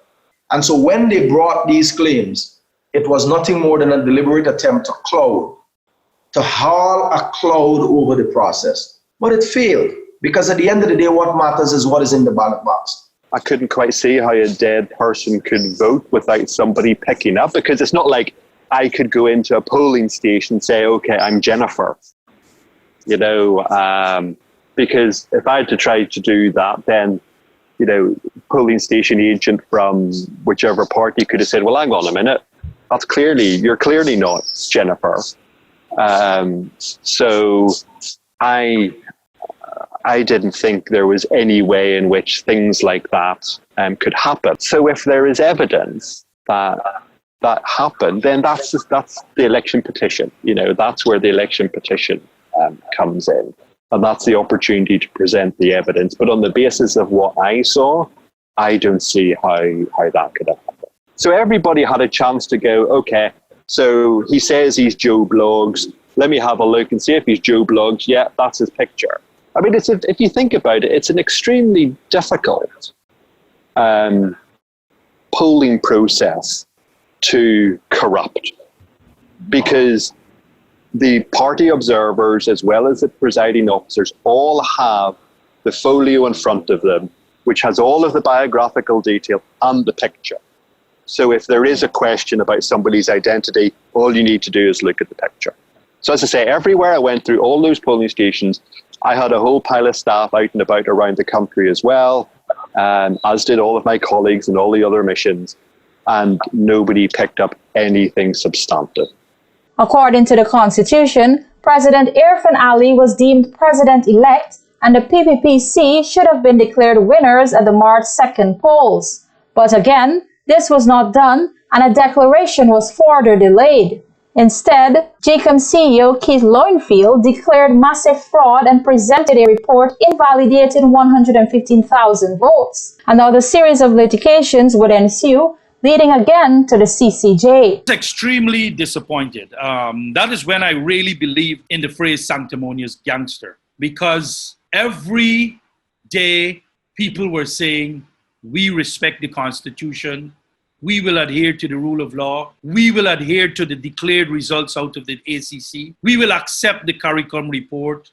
A: And so when they brought these claims, it was nothing more than a deliberate attempt to haul a cloud over the process. But it failed, because at the end of the day, what matters is what is in the ballot box.
D: I couldn't quite see how a dead person could vote without somebody picking up, because it's not like I could go into a polling station and say, okay, I'm Jennifer. You know, because if I had to try to do that, then, you know, polling station agent from whichever party could have said, well, hang on a minute, you're clearly not Jennifer. So I didn't think there was any way in which things like that could happen. So if there is evidence that happened, then that's the election petition. You know, that's where the election petition comes in. And that's the opportunity to present the evidence. But on the basis of what I saw, I don't see how that could have happened. So everybody had a chance to go, okay, so he says he's Joe Bloggs. Let me have a look and see if he's Joe Bloggs. Yeah, that's his picture. I mean, if you think about it, it's an extremely difficult polling process to corrupt, because the party observers, as well as the presiding officers, all have the folio in front of them, which has all of the biographical detail and the picture. So if there is a question about somebody's identity, all you need to do is look at the picture. So as I say, everywhere I went through all those polling stations, I had a whole pile of staff out and about around the country as well, as did all of my colleagues and all the other missions, and nobody picked up anything substantive.
E: According to the Constitution, President Irfan Ali was deemed president-elect, and the PPPC should have been declared winners at the March 2nd polls. But again, this was not done, and a declaration was further delayed. Instead, GCOM CEO Keith Lowenfield declared massive fraud and presented a report invalidating 115,000 votes. Another series of litigations would ensue, leading again to the CCJ.
B: It's extremely disappointed. That is when I really believed in the phrase sanctimonious gangster, because every day people were saying, we respect the Constitution, we will adhere to the rule of law, we will adhere to the declared results out of the ACC, we will accept the CARICOM report,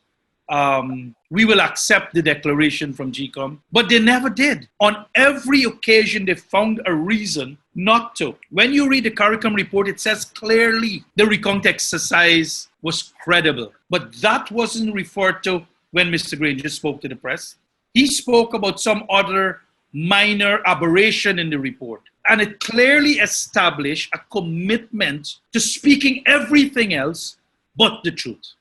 B: we will accept the declaration from GCOM, but they never did. On every occasion, they found a reason not to. When you read the CARICOM report, it says clearly the recount exercise was credible, but that wasn't referred to when Mr. Granger spoke to the press. He spoke about some other minor aberration in the report, and it clearly established a commitment to speaking everything else but the truth.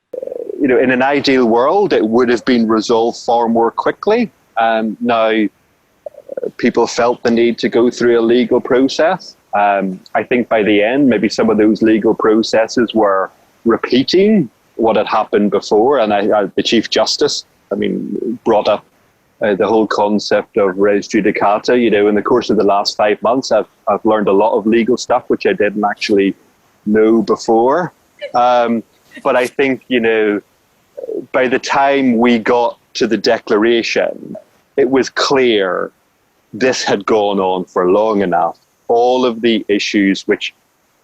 D: You know, in an ideal world, it would have been resolved far more quickly. Now, people felt the need to go through a legal process. I think by the end, maybe some of those legal processes were repeating what had happened before. And the Chief Justice, brought up the whole concept of res judicata. You know, in the course of the last 5 months, I've learned a lot of legal stuff, which I didn't actually know before. But I think, you know, by the time we got to the declaration, it was clear this had gone on for long enough. All of the issues which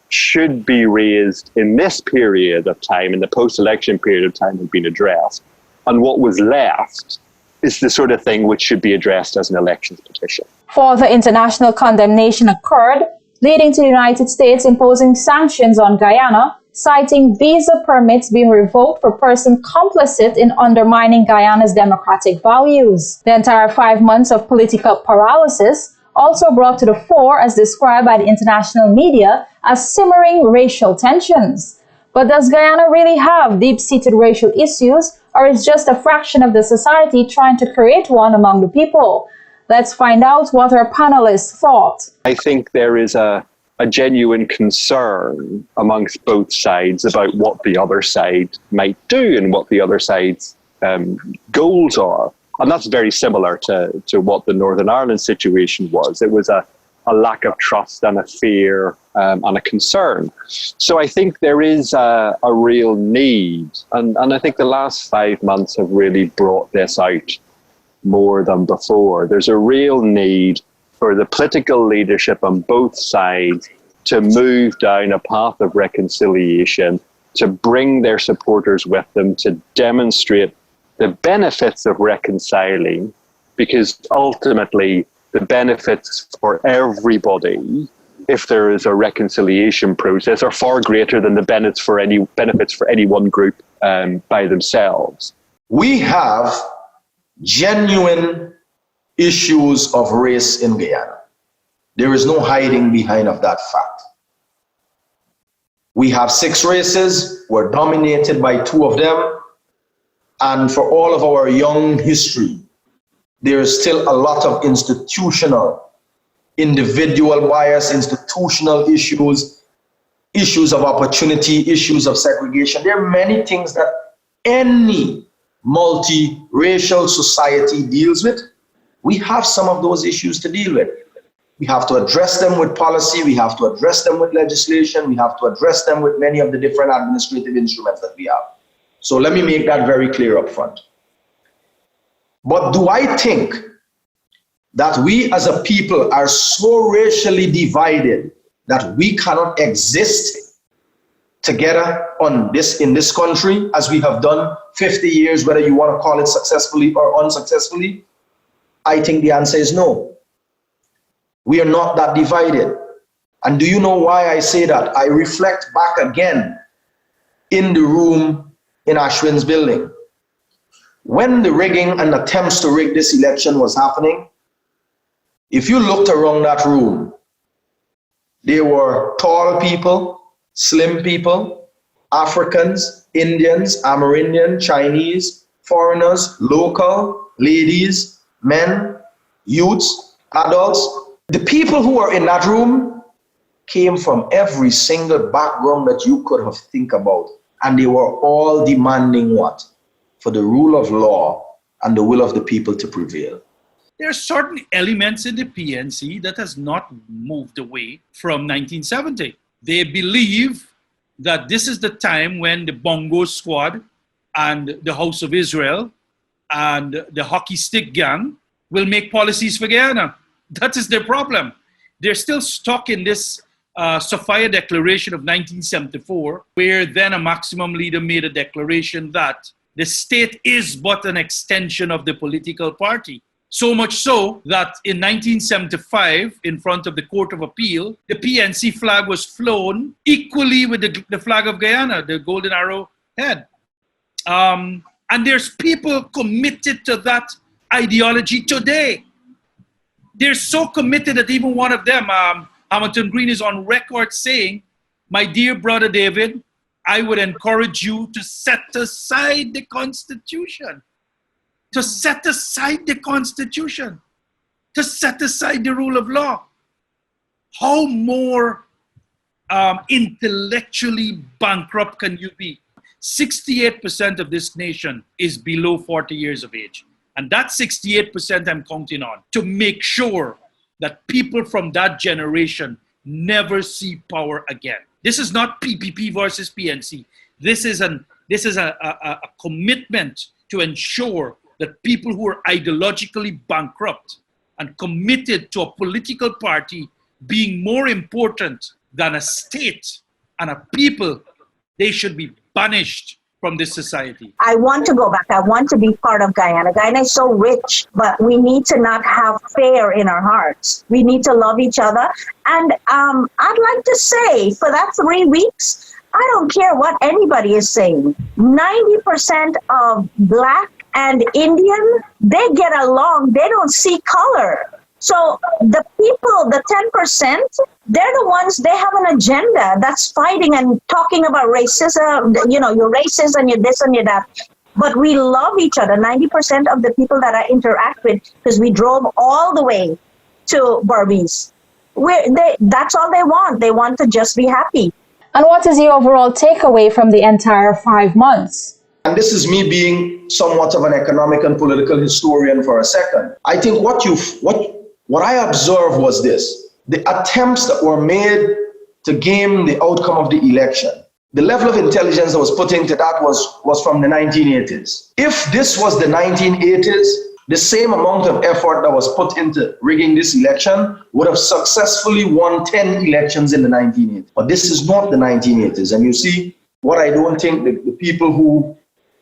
D: should be raised in this period of time, in the post-election period of time, had been addressed. And what was left is the sort of thing which should be addressed as an elections petition.
E: Further international condemnation occurred, leading to the United States imposing sanctions on Guyana, citing visa permits being revoked for persons complicit in undermining Guyana's democratic values. The entire 5 months of political paralysis also brought to the fore, as described by the international media, as simmering racial tensions. But does Guyana really have deep-seated racial issues, or is just a fraction of the society trying to create one among the people? Let's find out what our panelists thought.
D: I think there is a genuine concern amongst both sides about what the other side might do and what the other side's goals are. And that's very similar to what the Northern Ireland situation was. It was a lack of trust and a fear and a concern. So I think there is a real need. And I think the last 5 months have really brought this out more than before. There's a real need for the political leadership on both sides to move down a path of reconciliation, to bring their supporters with them, to demonstrate the benefits of reconciling, because ultimately the benefits for everybody, if there is a reconciliation process, are far greater than the benefits for any one group by themselves.
A: We have genuine issues of race in Guyana. There is no hiding behind of that fact. We have 6 races. We're dominated by 2 of them. And for all of our young history, there is still a lot of institutional, individual bias, institutional issues, issues of opportunity, issues of segregation. There are many things that any multiracial society deals with. We have some of those issues to deal with. We have to address them with policy. We have to address them with legislation. We have to address them with many of the different administrative instruments that we have. So let me make that very clear up front. But do I think that we as a people are so racially divided that we cannot exist together on this in this country as we have done 50 years, whether you want to call it successfully or unsuccessfully? I think the answer is no. We are not that divided. And do you know why I say that? I reflect back again in the room in Ashwin's building. When the rigging and attempts to rig this election was happening, if you looked around that room, there were tall people, slim people, Africans, Indians, Amerindian, Chinese, foreigners, local, ladies, men, youths, adults. The people who were in that room came from every single background that you could have think about. And they were all demanding what? For the rule of law and the will of the people to prevail.
B: There are certain elements in the PNC that has not moved away from 1970. They believe that this is the time when the Bongo Squad and the House of Israel and the hockey stick gang will make policies for Guyana. That is their problem. They're still stuck in this Sophia Declaration of 1974, where then a maximum leader made a declaration that the state is but an extension of the political party. So much so that in 1975, in front of the Court of Appeal, the PNC flag was flown equally with the flag of Guyana, the golden arrow head. And there's people committed to that ideology today. They're so committed that even one of them, Hamilton Green, is on record saying, "My dear brother David, I would encourage you to set aside the Constitution. To set aside the Constitution. To set aside the rule of law." How more intellectually bankrupt can you be? 68% of this nation is below 40 years of age. And that 68% I'm counting on to make sure that people from that generation never see power again. This is not PPP versus PNC. This is a commitment to ensure that people who are ideologically bankrupt and committed to a political party being more important than a state and a people, they should be banished from this society.
C: I want to go back. I want to be part of Guyana. Guyana is so rich, but we need to not have fear in our hearts. We need to love each other. And I'd like to say, for that 3 weeks, I don't care what anybody is saying. 90% of Black and Indian, they get along. They don't see color. So the people, the 10%, they're the ones, they have an agenda that's fighting and talking about racism, you know, you're racist and you're this and you're that. But we love each other, 90% of the people that I interact with, because we drove all the way to Berbice. That's all they want. They want to just be happy.
E: And what is your overall takeaway from the entire 5 months?
A: And this is me being somewhat of an economic and political historian for a second. I think what I observed was this: the attempts that were made to game the outcome of the election. The level of intelligence that was put into that was from the 1980s. If this was the 1980s, the same amount of effort that was put into rigging this election would have successfully won 10 elections in the 1980s. But this is not the 1980s. And you see, what I don't think the people who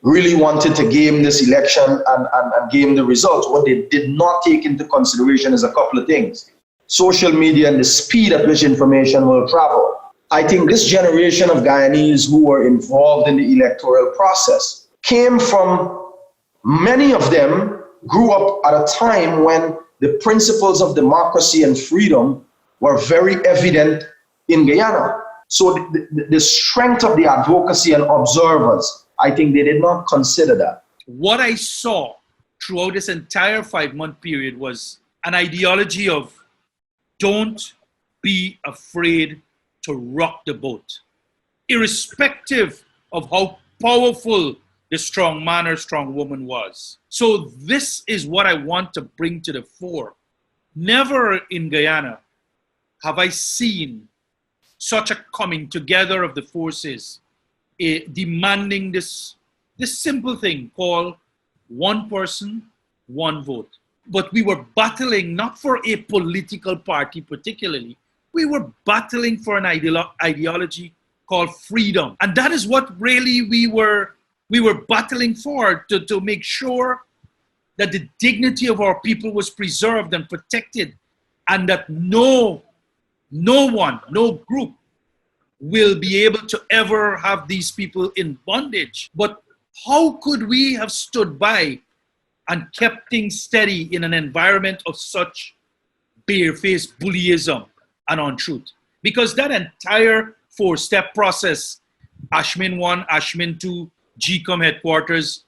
A: really wanted to game this election and game the results, what they did not take into consideration is a couple of things. Social media and the speed at which information will travel. I think this generation of Guyanese who were involved in the electoral process came from, many of them grew up at a time when the principles of democracy and freedom were very evident in Guyana. So the strength of the advocacy and observers, I think they did not consider that.
B: What I saw throughout this entire 5-month period was an ideology of don't be afraid to rock the boat, irrespective of how powerful the strong man or strong woman was. So this is what I want to bring to the fore. Never in Guyana have I seen such a coming together of the forces demanding this simple thing called one person, one vote. But we were battling not for a political party particularly. We were battling for an ideology called freedom. And that is what really we were battling for, to make sure that the dignity of our people was preserved and protected, and that no one, no group will be able to ever have these people in bondage. But how could we have stood by and kept things steady in an environment of such barefaced bullyism and untruth? Because that entire four-step process, Ashmin 1, Ashmin 2, GCOM headquarters,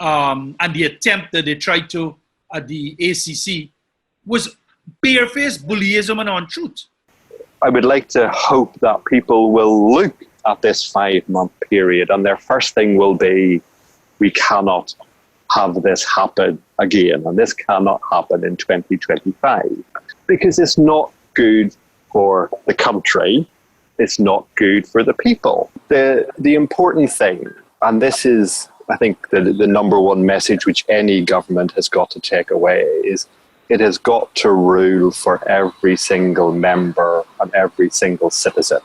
B: and the attempt that they tried to at the ACC was barefaced bullyism and untruth.
D: I would like to hope that people will look at this 5-month period and their first thing will be, we cannot have this happen again, and this cannot happen in 2025, because it's not good for the country, it's not good for the people. The important thing, and this is, I think, the number one message which any government has got to take away, is it has got to rule for every single member and every single citizen.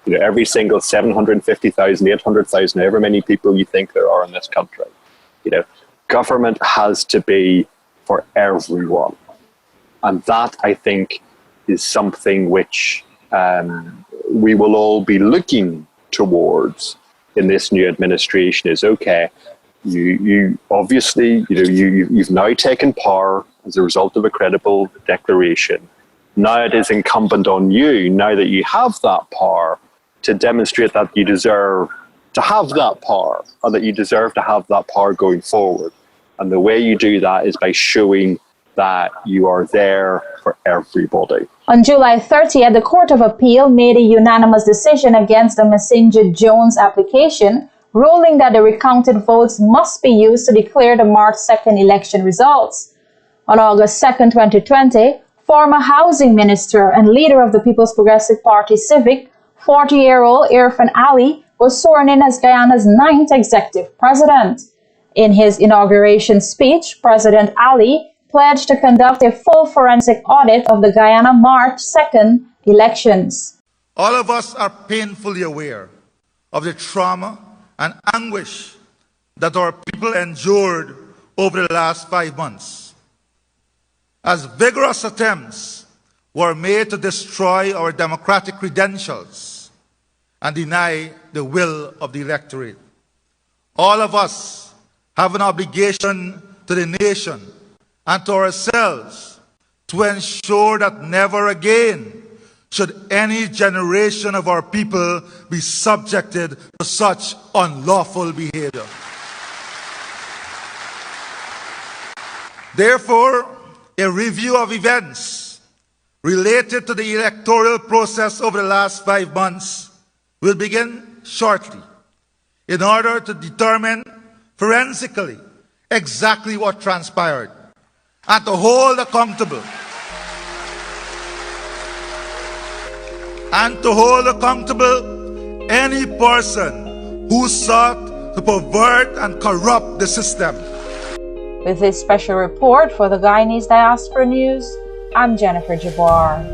D: You know, every single 750,000, 800,000, however many people you think there are in this country. You know, government has to be for everyone. And that, I think, is something which we will all be looking towards in this new administration. Is okay, you obviously, you've now taken power as a result of a credible declaration. Now it is incumbent on you, now that you have that power, to demonstrate that you deserve to have that power, and that you deserve to have that power going forward. And the way you do that is by showing that you are there for everybody.
E: On July 30th, the Court of Appeal made a unanimous decision against the Messenger-Jones application, ruling that the recounted votes must be used to declare the March 2nd election results. On August 2nd, 2020, former housing minister and leader of the People's Progressive Party Civic, 40-year-old Irfan Ali, was sworn in as Guyana's 9th executive president. In his inauguration speech, President Ali pledged to conduct a full forensic audit of the Guyana March 2nd elections.
R: All of us are painfully aware of the trauma and anguish that our people endured over the last 5 months, as vigorous attempts were made to destroy our democratic credentials and deny the will of the electorate. All of us have an obligation to the nation and to ourselves to ensure that never again should any generation of our people be subjected to such unlawful behavior. Therefore, a review of events related to the electoral process over the last 5 months will begin shortly in order to determine forensically exactly what transpired and to hold accountable any person who sought to pervert and corrupt the system.
E: With this special report for the Guyanese Diaspora News, I'm Jennifer Jabbar.